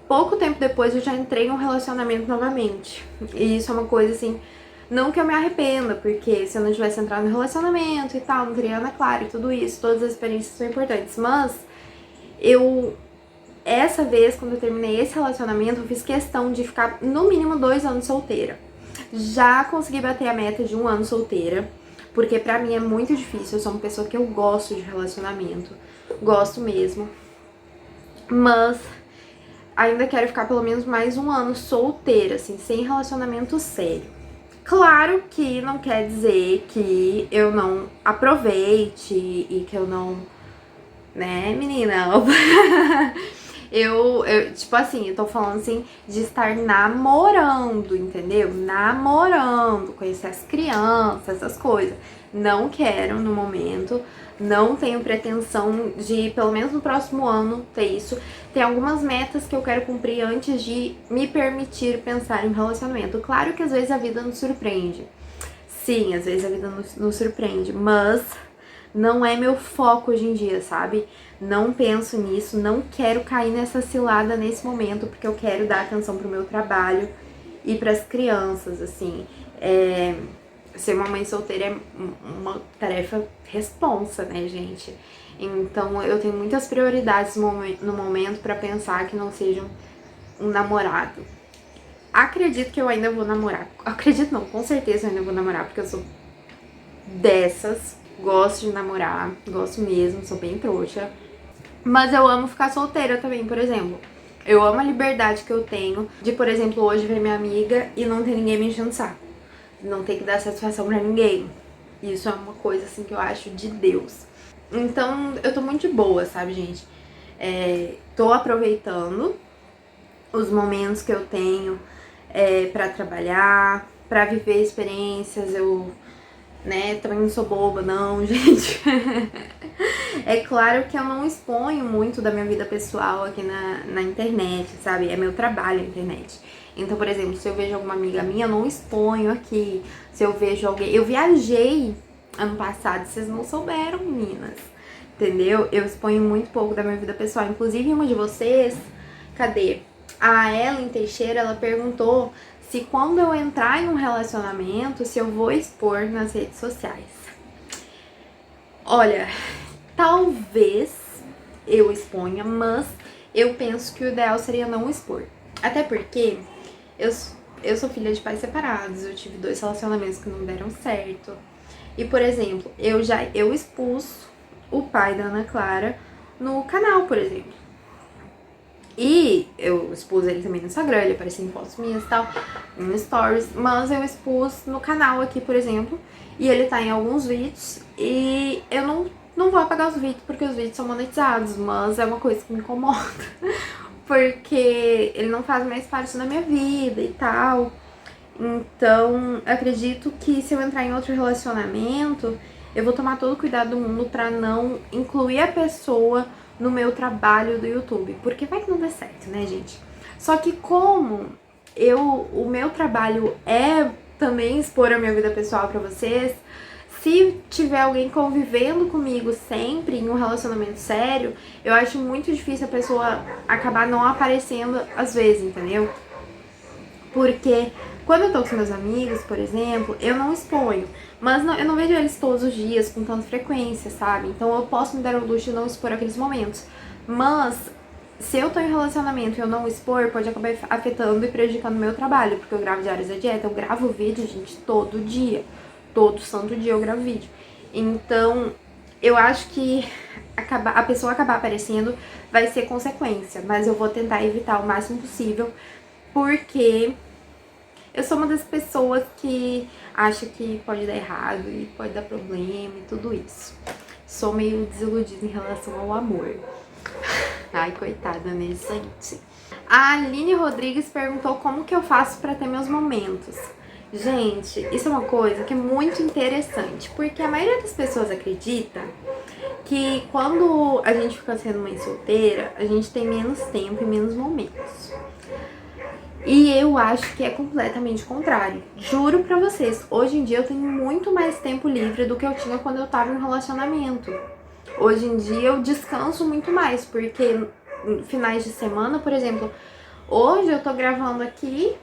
pouco tempo depois eu já entrei em um relacionamento novamente. E isso é uma coisa assim, não que eu me arrependa, porque se eu não tivesse entrado no relacionamento e tal, não teria Ana Clara e tudo isso, todas as experiências são importantes, mas essa vez, quando eu terminei esse relacionamento, eu fiz questão de ficar no mínimo 2 anos solteira. Já consegui bater a meta de 1 ano solteira, porque pra mim é muito difícil, eu sou uma pessoa que eu gosto de relacionamento, gosto mesmo, mas ainda quero ficar pelo menos mais 1 ano solteira, assim, sem relacionamento sério. Claro que não quer dizer que eu não aproveite e que eu não, né, menina? Eu, tipo assim, eu tô falando assim de estar namorando, entendeu? Namorando, conhecer as crianças, essas coisas. Não quero no momento, não tenho pretensão de, pelo menos no próximo ano, ter isso. Tem algumas metas que eu quero cumprir antes de me permitir pensar em relacionamento. Claro que às vezes a vida nos surpreende. Sim, às vezes a vida nos surpreende, mas não é meu foco hoje em dia, sabe? Não penso nisso, não quero cair nessa cilada nesse momento, porque eu quero dar atenção pro meu trabalho e pras crianças, assim. Ser uma mãe solteira é uma tarefa responsa, né, gente? Então eu tenho muitas prioridades no momento pra pensar que não seja um namorado. Acredito que eu ainda vou namorar. Acredito não, com certeza eu ainda vou namorar, porque eu sou dessas. Gosto de namorar, gosto mesmo, sou bem trouxa. Mas eu amo ficar solteira também, por exemplo. Eu amo a liberdade que eu tenho de, por exemplo, hoje ver minha amiga e não ter ninguém me enchendo o saco. Não ter que dar satisfação pra ninguém. Isso é uma coisa, assim, que eu acho de Deus. Então, eu tô muito de boa, sabe, gente? Tô aproveitando os momentos que eu tenho pra trabalhar, pra viver experiências. Eu, né, também não sou boba, não, gente. É claro que eu não exponho muito da minha vida pessoal aqui na internet, sabe? É meu trabalho a internet. Então, por exemplo, se eu vejo alguma amiga minha, eu não exponho aqui. Se eu vejo alguém... Eu viajei ano passado, vocês não souberam, meninas. Entendeu? Eu exponho muito pouco da minha vida pessoal. Inclusive, uma de vocês... Cadê? A Ellen Teixeira, ela perguntou se quando eu entrar em um relacionamento, se eu vou expor nas redes sociais. Olha, talvez eu exponha, mas eu penso que o ideal seria não expor. Até porque eu sou filha de pais separados, eu tive 2 relacionamentos que não deram certo. E, por exemplo, eu expus o pai da Ana Clara no canal, por exemplo. E eu expus ele também no Instagram, ele aparecia em fotos minhas e tal, em stories, mas eu expus no canal aqui, por exemplo, e ele tá em alguns vídeos, e eu não vou apagar os vídeos porque os vídeos são monetizados, mas é uma coisa que me incomoda, porque ele não faz mais parte da minha vida e tal. Então, acredito que se eu entrar em outro relacionamento, eu vou tomar todo o cuidado do mundo pra não incluir a pessoa no meu trabalho do YouTube, porque vai que não dê certo, né, gente? Só que como o meu trabalho é também expor a minha vida pessoal pra vocês, se tiver alguém convivendo comigo sempre em um relacionamento sério, eu acho muito difícil a pessoa acabar não aparecendo às vezes, entendeu? Porque quando eu tô com os meus amigos, por exemplo, eu não exponho. Mas eu não vejo eles todos os dias, com tanta frequência, sabe? Então eu posso me dar o luxo de não expor aqueles momentos. Mas se eu tô em relacionamento e eu não expor, pode acabar afetando e prejudicando o meu trabalho. Porque eu gravo Diários da Dieta, eu gravo vídeo, gente, todo dia. Todo santo dia eu gravo vídeo. Então, eu acho que a pessoa acabar aparecendo vai ser consequência. Mas eu vou tentar evitar o máximo possível, porque eu sou uma das pessoas que acha que pode dar errado e pode dar problema e tudo isso. Sou meio desiludida em relação ao amor. Ai, coitada, né, gente? A Aline Rodrigues perguntou como que eu faço pra ter meus momentos. Gente, isso é uma coisa que é muito interessante, porque a maioria das pessoas acredita que quando a gente fica sendo mãe solteira, a gente tem menos tempo e menos momentos. E eu acho que é completamente contrário. Juro pra vocês, hoje em dia eu tenho muito mais tempo livre do que eu tinha quando eu tava em um relacionamento. Hoje em dia eu descanso muito mais, porque finais de semana, por exemplo, hoje eu tô gravando aqui,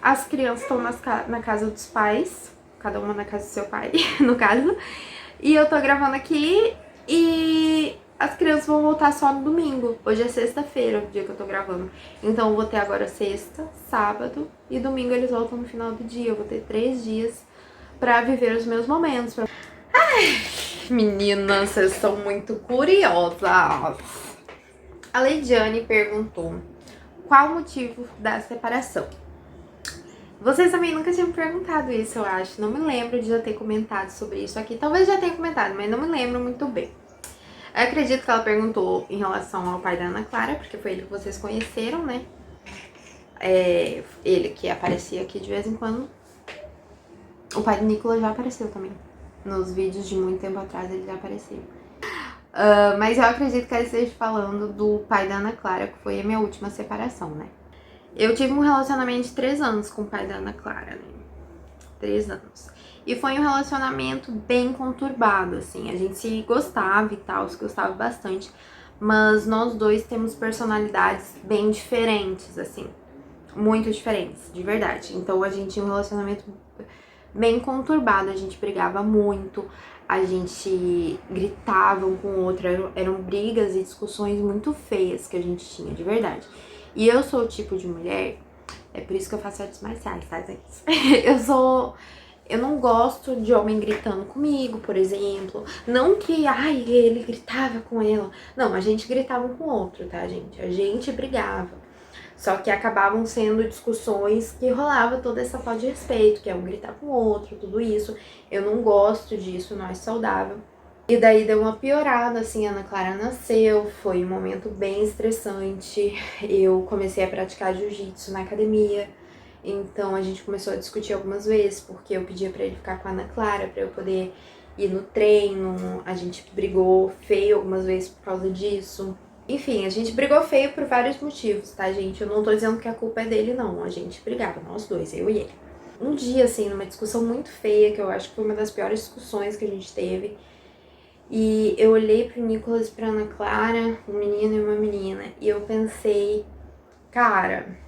as crianças estão na casa dos pais, cada uma na casa do seu pai, no caso, e eu tô gravando aqui e as crianças vão voltar só no domingo. Hoje é sexta-feira, o dia que eu tô gravando. Então eu vou ter agora sexta, sábado e domingo eles voltam no final do dia. Eu vou ter 3 dias pra viver os meus momentos. Ai, meninas, vocês são muito curiosas. A Leidiane perguntou qual o motivo da separação. Vocês também nunca tinham me perguntado isso, eu acho. Não me lembro de já ter comentado sobre isso aqui. Talvez já tenha comentado, mas não me lembro muito bem. Eu acredito que ela perguntou em relação ao pai da Ana Clara, porque foi ele que vocês conheceram, né? Ele que aparecia aqui de vez em quando. O pai do Nicolas já apareceu também. Nos vídeos de muito tempo atrás ele já apareceu. Mas eu acredito que ela esteja falando do pai da Ana Clara, que foi a minha última separação, né? Eu tive um relacionamento de 3 anos com o pai da Ana Clara, né? 3 anos. E foi um relacionamento bem conturbado, assim. A gente se gostava e tal, se gostava bastante. Mas nós dois temos personalidades bem diferentes, assim. Muito diferentes, de verdade. Então a gente tinha um relacionamento bem conturbado. A gente brigava muito, a gente gritava um com o outro. Eram brigas e discussões muito feias que a gente tinha, de verdade. E eu sou o tipo de mulher, é por isso que eu faço artes marciais, tá, gente? Eu não gosto de homem gritando comigo, por exemplo. Não que, ele gritava com ela. Não, a gente gritava um com o outro, tá, gente? A gente brigava. Só que acabavam sendo discussões que rolava toda essa falta de respeito, que é um gritar com o outro, tudo isso. Eu não gosto disso, não é saudável. E daí deu uma piorada, assim, a Ana Clara nasceu, foi um momento bem estressante. Eu comecei a praticar jiu-jitsu na academia, então a gente começou a discutir algumas vezes, porque eu pedia pra ele ficar com a Ana Clara, pra eu poder ir no treino. A gente brigou feio algumas vezes por causa disso. Enfim, a gente brigou feio por vários motivos, tá, gente? Eu não tô dizendo que a culpa é dele, não. A gente brigava, nós dois, eu e ele. Um dia, assim, numa discussão muito feia, que eu acho que foi uma das piores discussões que a gente teve, e eu olhei pro Nicolas e pra Ana Clara, um menino e uma menina, e eu pensei, cara,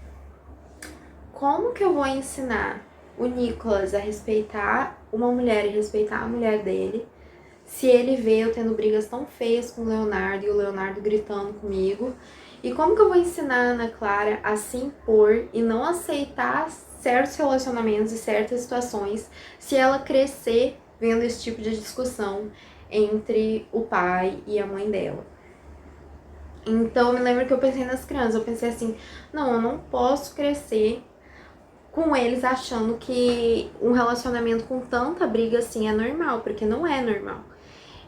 como que eu vou ensinar o Nicolas a respeitar uma mulher e respeitar a mulher dele, se ele vê eu tendo brigas tão feias com o Leonardo e o Leonardo gritando comigo? E como que eu vou ensinar a Ana Clara a se impor e não aceitar certos relacionamentos e certas situações se ela crescer vendo esse tipo de discussão entre o pai e a mãe dela? Então, eu me lembro que eu pensei nas crianças, eu pensei assim, não, eu não posso crescer com eles achando que um relacionamento com tanta briga assim é normal, porque não é normal.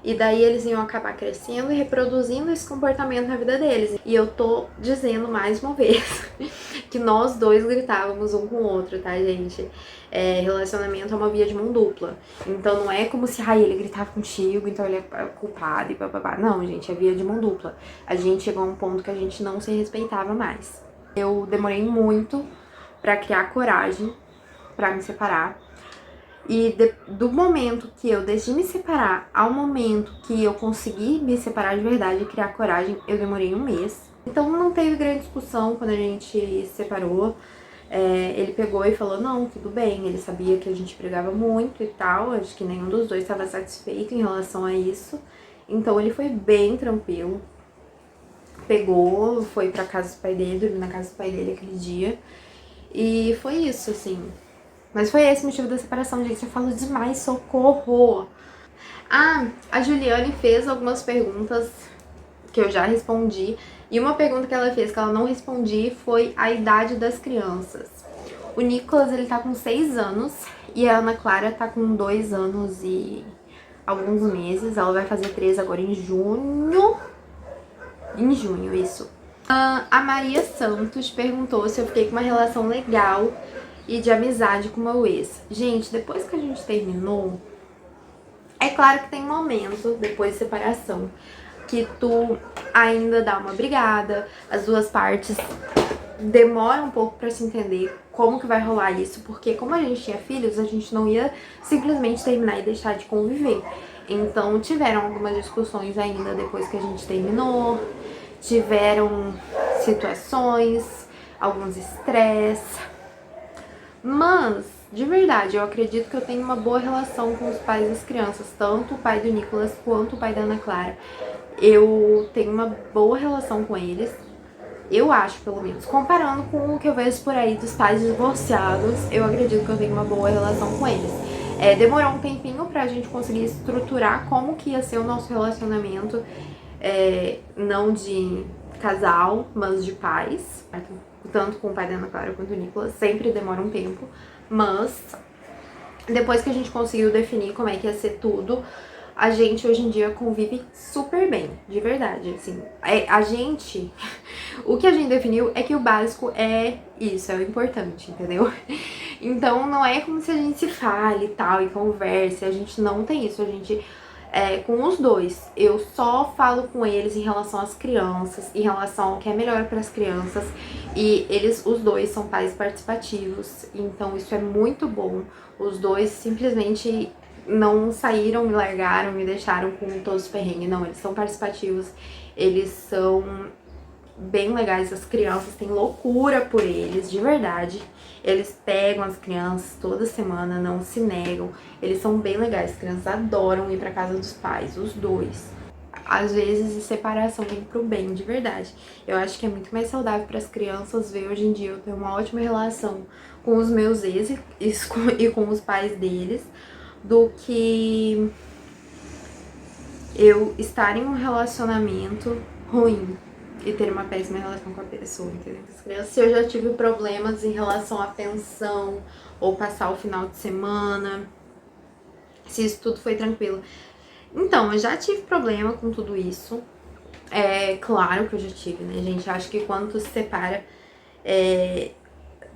E daí eles iam acabar crescendo e reproduzindo esse comportamento na vida deles. E eu tô dizendo mais uma vez que nós dois gritávamos um com o outro, tá, gente? Relacionamento é uma via de mão dupla. Então não é como se, ele gritava contigo, então ele é culpado e bababá. Não, gente, é via de mão dupla. A gente chegou a um ponto que a gente não se respeitava mais. Eu demorei muito pra criar coragem pra me separar. E do momento que eu decidi me separar ao momento que eu consegui me separar de verdade e criar coragem, eu demorei 1 mês. Então não teve grande discussão quando a gente se separou. Ele pegou e falou, não, tudo bem. Ele sabia que a gente brigava muito e tal. Acho que nenhum dos dois estava satisfeito em relação a isso. Então ele foi bem tranquilo. Pegou, foi pra casa do pai dele, dormiu na casa do pai dele aquele dia. E foi isso, assim. Mas foi esse o motivo da separação, gente. Eu falo demais, socorro! A Juliane fez algumas perguntas que eu já respondi. E uma pergunta que ela fez que ela não respondi foi a idade das crianças. O Nicolas, ele tá com 6 anos e a Ana Clara tá com 2 anos e alguns meses. Ela vai fazer 3 agora em junho. Em junho, isso. A Maria Santos perguntou se eu fiquei com uma relação legal e de amizade com o meu ex. Gente, depois que a gente terminou, é claro que tem momento, depois de separação, que tu ainda dá uma brigada, as duas partes demoram um pouco pra se entender como que vai rolar isso, porque como a gente tinha filhos, a gente não ia simplesmente terminar e deixar de conviver. Então tiveram algumas discussões ainda depois que a gente terminou, tiveram situações, alguns estresses. Mas, de verdade, eu acredito que eu tenho uma boa relação com os pais das crianças, tanto o pai do Nicolas quanto o pai da Ana Clara. Eu tenho uma boa relação com eles, eu acho, pelo menos. Comparando com o que eu vejo por aí dos pais divorciados, eu acredito que eu tenho uma boa relação com eles. Demorou um tempinho pra gente conseguir estruturar como que ia ser o nosso relacionamento, não de casal, mas de pais, tanto com o pai da Ana Clara quanto o Nicolas, sempre demora um tempo, mas depois que a gente conseguiu definir como é que ia ser tudo, a gente hoje em dia convive super bem, de verdade, assim. O que a gente definiu é que o básico é isso, é o importante, entendeu? Então não é como se a gente se fale e tal, e converse, a gente não tem isso, a gente... com os dois, eu só falo com eles em relação às crianças, em relação ao que é melhor para as crianças, e os dois são pais participativos, então isso é muito bom. Os dois simplesmente não saíram, me largaram, me deixaram com todos os perrengues, não, eles são participativos, eles são bem legais, as crianças têm loucura por eles, de verdade. Eles pegam as crianças toda semana, não se negam. Eles são bem legais, as crianças adoram ir pra casa dos pais, os dois. Às vezes, separação vem pro bem, de verdade. Eu acho que é muito mais saudável para as crianças ver hoje em dia eu tenho uma ótima relação com os meus ex e com os pais deles, do que eu estar em um relacionamento ruim e ter uma péssima relação com a pessoa, entendeu? As crianças, se eu já tive problemas em relação à pensão ou passar o final de semana, se isso tudo foi tranquilo. Então, eu já tive problema com tudo isso. Claro que eu já tive, né, gente? Acho que quando tu se separa,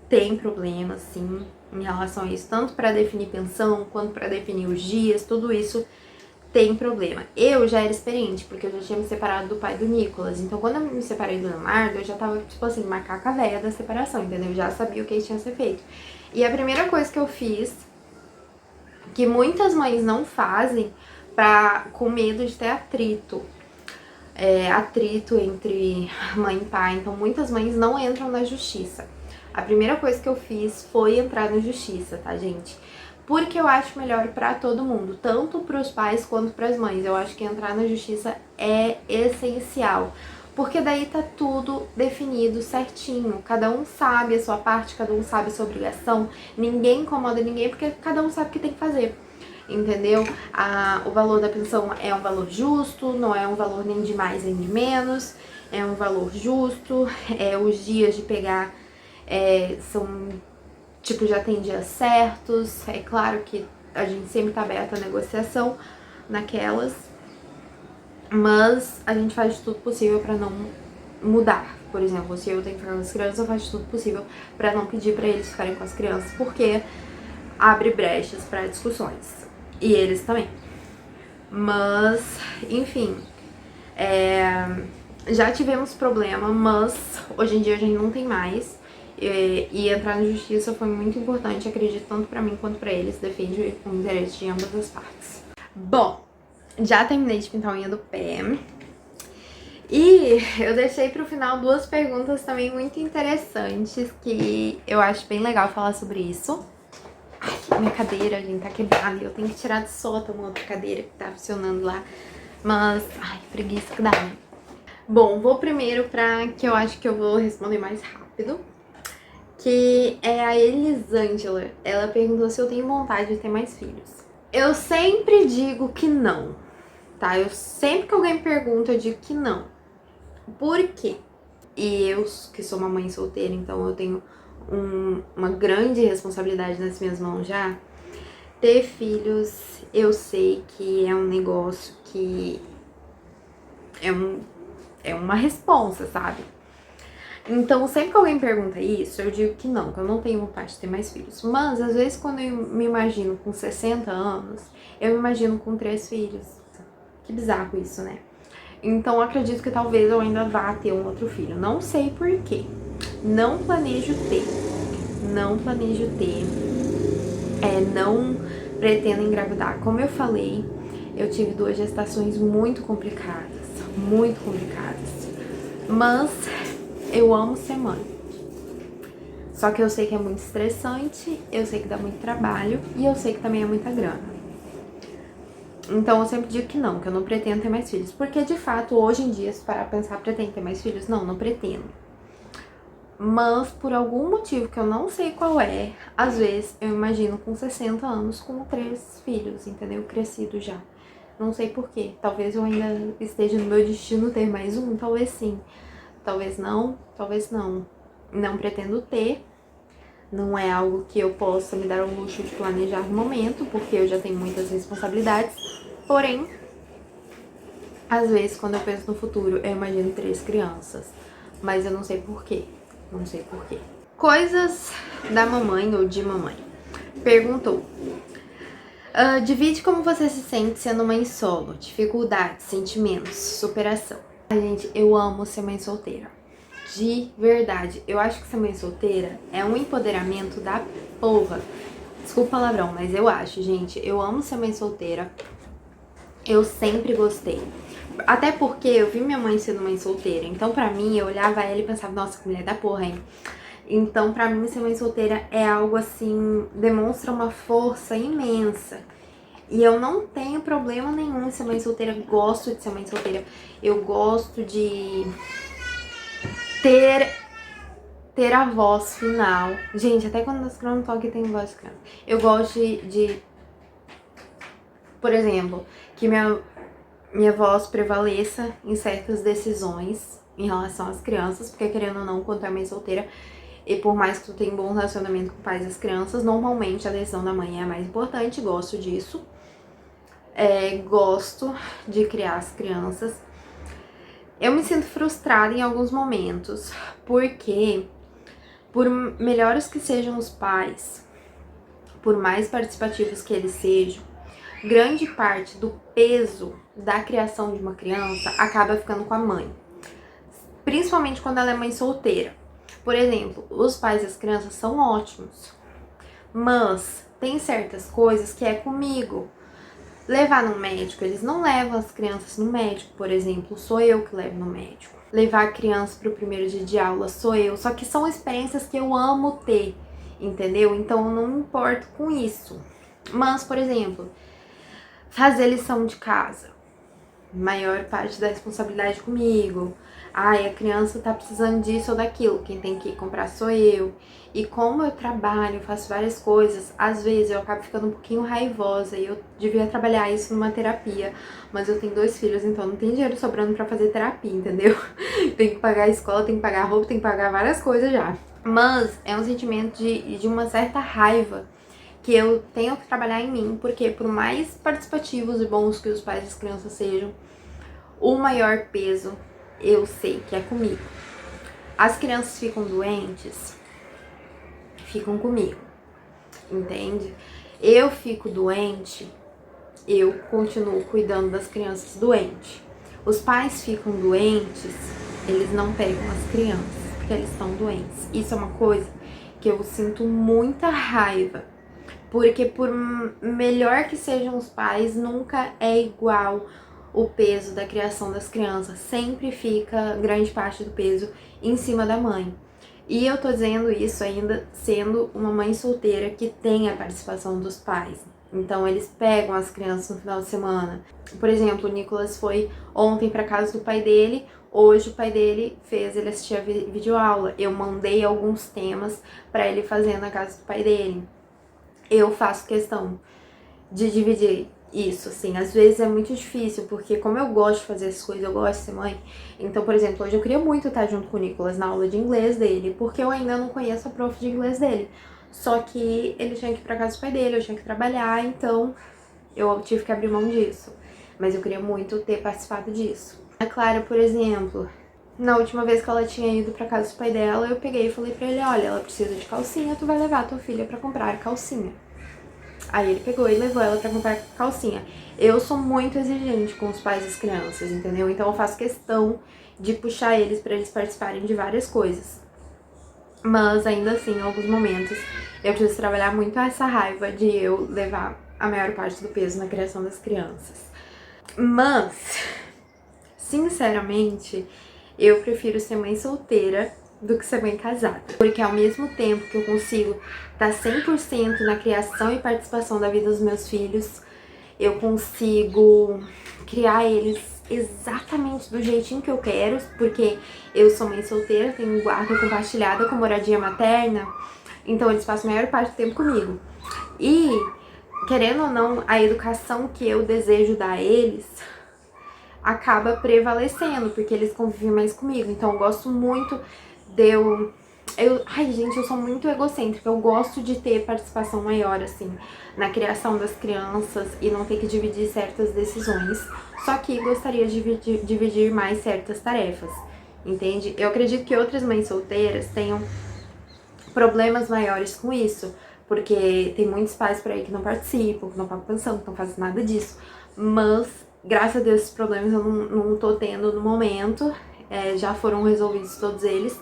tem problema, sim, em relação a isso. Tanto pra definir pensão, quanto pra definir os dias, tudo isso tem problema. Eu já era experiente, porque eu já tinha me separado do pai do Nicolas. Então, quando eu me separei do Leonardo, eu já tava, tipo assim, macaca velha da separação, entendeu? Eu já sabia o que tinha que ser feito. E a primeira coisa que eu fiz, que muitas mães não fazem, com medo de ter atrito. Atrito entre mãe e pai. Então, muitas mães não entram na justiça. A primeira coisa que eu fiz foi entrar na justiça, tá, gente? Porque eu acho melhor pra todo mundo, tanto pros pais quanto pras mães. Eu acho que entrar na justiça é essencial, porque daí tá tudo definido certinho. Cada um sabe a sua parte, cada um sabe a sua obrigação. Ninguém incomoda ninguém, porque cada um sabe o que tem que fazer, entendeu? O valor da pensão é um valor justo, não é um valor nem de mais nem de menos. é um valor justo, os dias de pegar são, tipo, já tem dias certos. É claro que a gente sempre tá aberta à negociação naquelas, mas a gente faz de tudo possível pra não mudar. Por exemplo, se eu tenho que ficar com as crianças, eu faço de tudo possível pra não pedir pra eles ficarem com as crianças, porque abre brechas pra discussões. E eles também. Mas, enfim, já tivemos problema, mas hoje em dia a gente não tem mais. E entrar na justiça foi muito importante, acredito, tanto pra mim quanto pra eles. Defende o interesse de ambas as partes. Bom, já terminei de pintar a unha do pé. E eu deixei pro final 2 perguntas também muito interessantes, que eu acho bem legal falar sobre isso. Ai, minha cadeira, gente, tá quebrada e eu tenho que tirar de solta uma outra cadeira que tá funcionando lá. Mas, ai, preguiça que dá, né? Bom, vou primeiro pra que eu acho que eu vou responder mais rápido, que é a Elisângela. Ela perguntou se eu tenho vontade de ter mais filhos. Eu sempre digo que não, tá? Sempre que alguém me pergunta, eu digo que não. Por quê? E eu, que sou uma mãe solteira, então eu tenho uma grande responsabilidade nas minhas mãos já. Ter filhos, eu sei que é um negócio que é uma responsa, sabe? Então, sempre que alguém pergunta isso, eu digo que eu não tenho vontade de ter mais filhos. Mas, às vezes, quando eu me imagino com 60 anos, eu me imagino com 3 filhos. Que bizarro isso, né? Então, acredito que talvez eu ainda vá ter um outro filho. Não sei por quê. Não planejo ter. Não planejo ter. Não pretendo engravidar. Como eu falei, eu tive 2 gestações muito complicadas. Muito complicadas. Mas eu amo ser mãe. Só que eu sei que é muito estressante, eu sei que dá muito trabalho e eu sei que também é muita grana. Então eu sempre digo que eu não pretendo ter mais filhos. Porque de fato, hoje em dia, se parar pra pensar, pretendo ter mais filhos? Não pretendo. Mas por algum motivo que eu não sei qual é, às vezes eu imagino com 60 anos com 3 filhos, entendeu? Crescido já. Não sei porquê. Talvez eu ainda esteja no meu destino ter mais um, talvez sim. Talvez não, talvez não. Não pretendo ter. Não é algo que eu possa me dar o luxo de planejar no momento, porque eu já tenho muitas responsabilidades. Porém, às vezes, quando eu penso no futuro, eu imagino 3 crianças. Mas eu não sei porquê. Não sei porquê. Coisas da mamãe ou de mamãe. Perguntou. Divide como você se sente sendo mãe solo. Dificuldades, sentimentos, superação. Gente, eu amo ser mãe solteira. De verdade, eu acho que ser mãe solteira é um empoderamento da porra. Desculpa o palavrão, mas eu acho, gente. Eu amo ser mãe solteira. Eu sempre gostei. Até porque eu vi minha mãe sendo mãe solteira. Então, pra mim, eu olhava ela e pensava, nossa, que mulher da porra, hein? Então, pra mim, ser mãe solteira é algo assim, demonstra uma força imensa. E eu não tenho problema nenhum em ser mãe solteira. Gosto de ser mãe solteira. Eu gosto de ter a voz final. Gente, até quando as crianças não estão aqui, tem voz de criança. Eu gosto de por exemplo, que minha voz prevaleça em certas decisões em relação às crianças, porque querendo ou não, quando é mãe solteira, e por mais que tu tenha um bom relacionamento com pais e as crianças, normalmente a decisão da mãe é a mais importante, gosto disso. Gosto de criar as crianças. Eu me sinto frustrada em alguns momentos, porque por melhores que sejam os pais, por mais participativos que eles sejam, grande parte do peso da criação de uma criança acaba ficando com a mãe. Principalmente quando ela é mãe solteira. Por exemplo, os pais das crianças são ótimos, mas tem certas coisas que é comigo. Levar no médico, eles não levam as crianças no médico, por exemplo, sou eu que levo no médico. Levar a criança pro primeiro dia de aula, sou eu. Só que são experiências que eu amo ter, entendeu? Então eu não me importo com isso. Mas, por exemplo, fazer lição de casa, maior parte da responsabilidade comigo. Ai, a criança tá precisando disso ou daquilo, quem tem que comprar sou eu. E como eu trabalho, faço várias coisas, às vezes eu acabo ficando um pouquinho raivosa e eu devia trabalhar isso numa terapia. Mas eu tenho 2 filhos, então não tem dinheiro sobrando pra fazer terapia, entendeu? Tem que pagar a escola, tem que pagar a roupa, tem que pagar várias coisas já. Mas é um sentimento de uma certa raiva que eu tenho que trabalhar em mim, porque por mais participativos e bons que os pais das crianças sejam, o maior peso eu sei que é comigo. As crianças ficam doentes, ficam comigo, entende? Eu fico doente, eu continuo cuidando das crianças doentes. Os pais ficam doentes, eles não pegam as crianças, porque eles estão doentes. Isso é uma coisa que eu sinto muita raiva, porque por melhor que sejam os pais, nunca é igual o peso da criação das crianças. Sempre fica grande parte do peso em cima da mãe. E eu tô dizendo isso ainda sendo uma mãe solteira que tem a participação dos pais. Então eles pegam as crianças no final de semana. Por exemplo, o Nicolas foi ontem pra casa do pai dele. Hoje o pai dele fez ele assistir a videoaula. Eu mandei alguns temas pra ele fazer na casa do pai dele. Eu faço questão de dividir isso, assim. Às vezes é muito difícil, porque como eu gosto de fazer essas coisas, eu gosto de ser mãe. Então, por exemplo, hoje eu queria muito estar junto com o Nicolas na aula de inglês dele, porque eu ainda não conheço a prof de inglês dele. Só que ele tinha que ir pra casa do pai dele, eu tinha que trabalhar, então eu tive que abrir mão disso. Mas eu queria muito ter participado disso. A Clara, por exemplo, na última vez que ela tinha ido pra casa do pai dela, eu peguei e falei pra ele, olha, ela precisa de calcinha, tu vai levar a tua filha pra comprar calcinha. Aí ele pegou e levou ela pra comprar calcinha. Eu sou muito exigente com os pais das crianças, entendeu? Então eu faço questão de puxar eles pra eles participarem de várias coisas. Mas ainda assim, em alguns momentos, eu preciso trabalhar muito essa raiva de eu levar a maior parte do peso na criação das crianças. Mas, sinceramente, eu prefiro ser mãe solteira do que ser mãe casada. Porque ao mesmo tempo que eu consigo estar 100% na criação e participação da vida dos meus filhos, eu consigo criar eles exatamente do jeitinho que eu quero, porque eu sou mãe solteira, tenho guarda compartilhada com moradia materna, então eles passam a maior parte do tempo comigo. E, querendo ou não, a educação que eu desejo dar a eles acaba prevalecendo, porque eles convivem mais comigo. Então eu gosto muito ai, gente, eu sou muito egocêntrica. Eu gosto de ter participação maior, assim, na criação das crianças e não ter que dividir certas decisões. Só que gostaria de dividir mais certas tarefas, entende? Eu acredito que outras mães solteiras tenham problemas maiores com isso, porque tem muitos pais por aí que não participam, que não pagam pensão, que não fazem nada disso. Mas, graças a Deus, esses problemas eu não tô tendo no momento. Já foram resolvidos todos eles.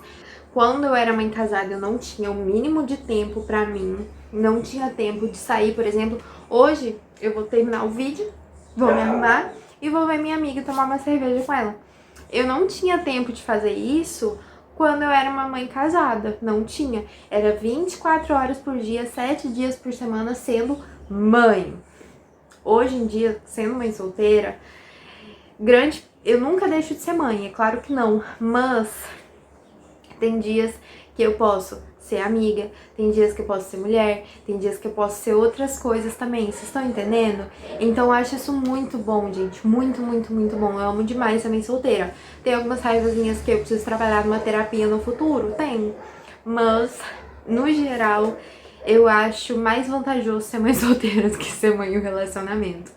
Quando eu era mãe casada, eu não tinha o mínimo de tempo pra mim. Não tinha tempo de sair, por exemplo. Hoje, eu vou terminar o vídeo, vou me arrumar e vou ver minha amiga tomar uma cerveja com ela. Eu não tinha tempo de fazer isso quando eu era uma mãe casada. Não tinha. Era 24 horas por dia, 7 dias por semana sendo mãe. Hoje em dia, sendo mãe solteira, eu nunca deixo de ser mãe, é claro que não, mas tem dias que eu posso ser amiga, tem dias que eu posso ser mulher, tem dias que eu posso ser outras coisas também, vocês estão entendendo? Então eu acho isso muito bom, gente, muito, muito, muito bom. Eu amo demais ser mãe solteira. Tem algumas raivazinhas que eu preciso trabalhar numa terapia no futuro? Tem, mas no geral eu acho mais vantajoso ser mãe solteira do que ser mãe em um relacionamento.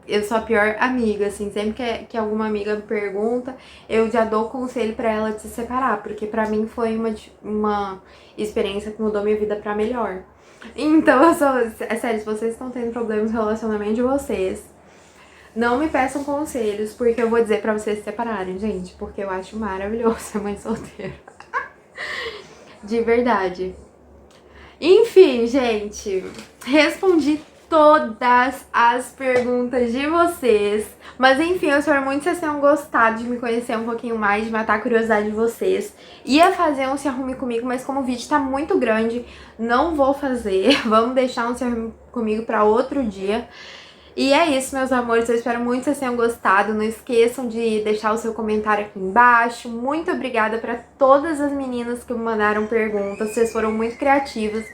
Eu sou a pior amiga, assim, sempre que alguma amiga me pergunta, eu já dou conselho pra ela de se separar, porque pra mim foi uma experiência que mudou minha vida pra melhor. Então, é sério, se vocês estão tendo problemas no relacionamento de vocês, não me peçam conselhos, porque eu vou dizer pra vocês se separarem, gente, porque eu acho maravilhoso ser mãe solteira. De verdade. Enfim, gente, respondi todas as perguntas de vocês. Mas enfim, eu espero muito que vocês tenham gostado de me conhecer um pouquinho mais, de matar a curiosidade de vocês. Ia fazer um Se Arrume Comigo, mas como o vídeo tá muito grande, não vou fazer. Vamos deixar um Se Arrume Comigo pra outro dia. E é isso, meus amores, eu espero muito que vocês tenham gostado, não esqueçam de deixar o seu comentário aqui embaixo. Muito obrigada para todas as meninas que me mandaram perguntas, vocês foram muito criativas.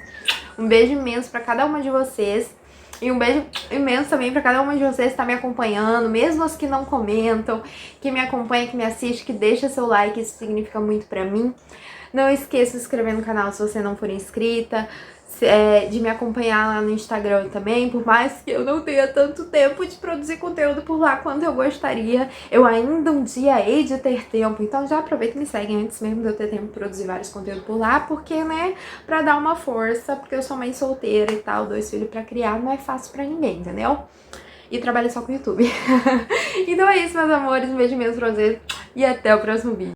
Um beijo imenso para cada uma de vocês. E um beijo imenso também para cada uma de vocês que está me acompanhando, mesmo as que não comentam, que me acompanha, que me assiste, que deixa seu like, isso significa muito para mim. Não esqueça de se inscrever no canal se você não for inscrita, de me acompanhar lá no Instagram também, por mais que eu não tenha tanto tempo de produzir conteúdo por lá quanto eu gostaria, eu ainda um dia hei de ter tempo, então já aproveita e me segue antes mesmo de eu ter tempo de produzir vários conteúdos por lá, porque, né, pra dar uma força, porque eu sou mãe solteira e tal, 2 filhos pra criar, não é fácil pra ninguém, entendeu? E trabalho só com o YouTube. Então é isso, meus amores, um beijo imenso pra vocês e até o próximo vídeo.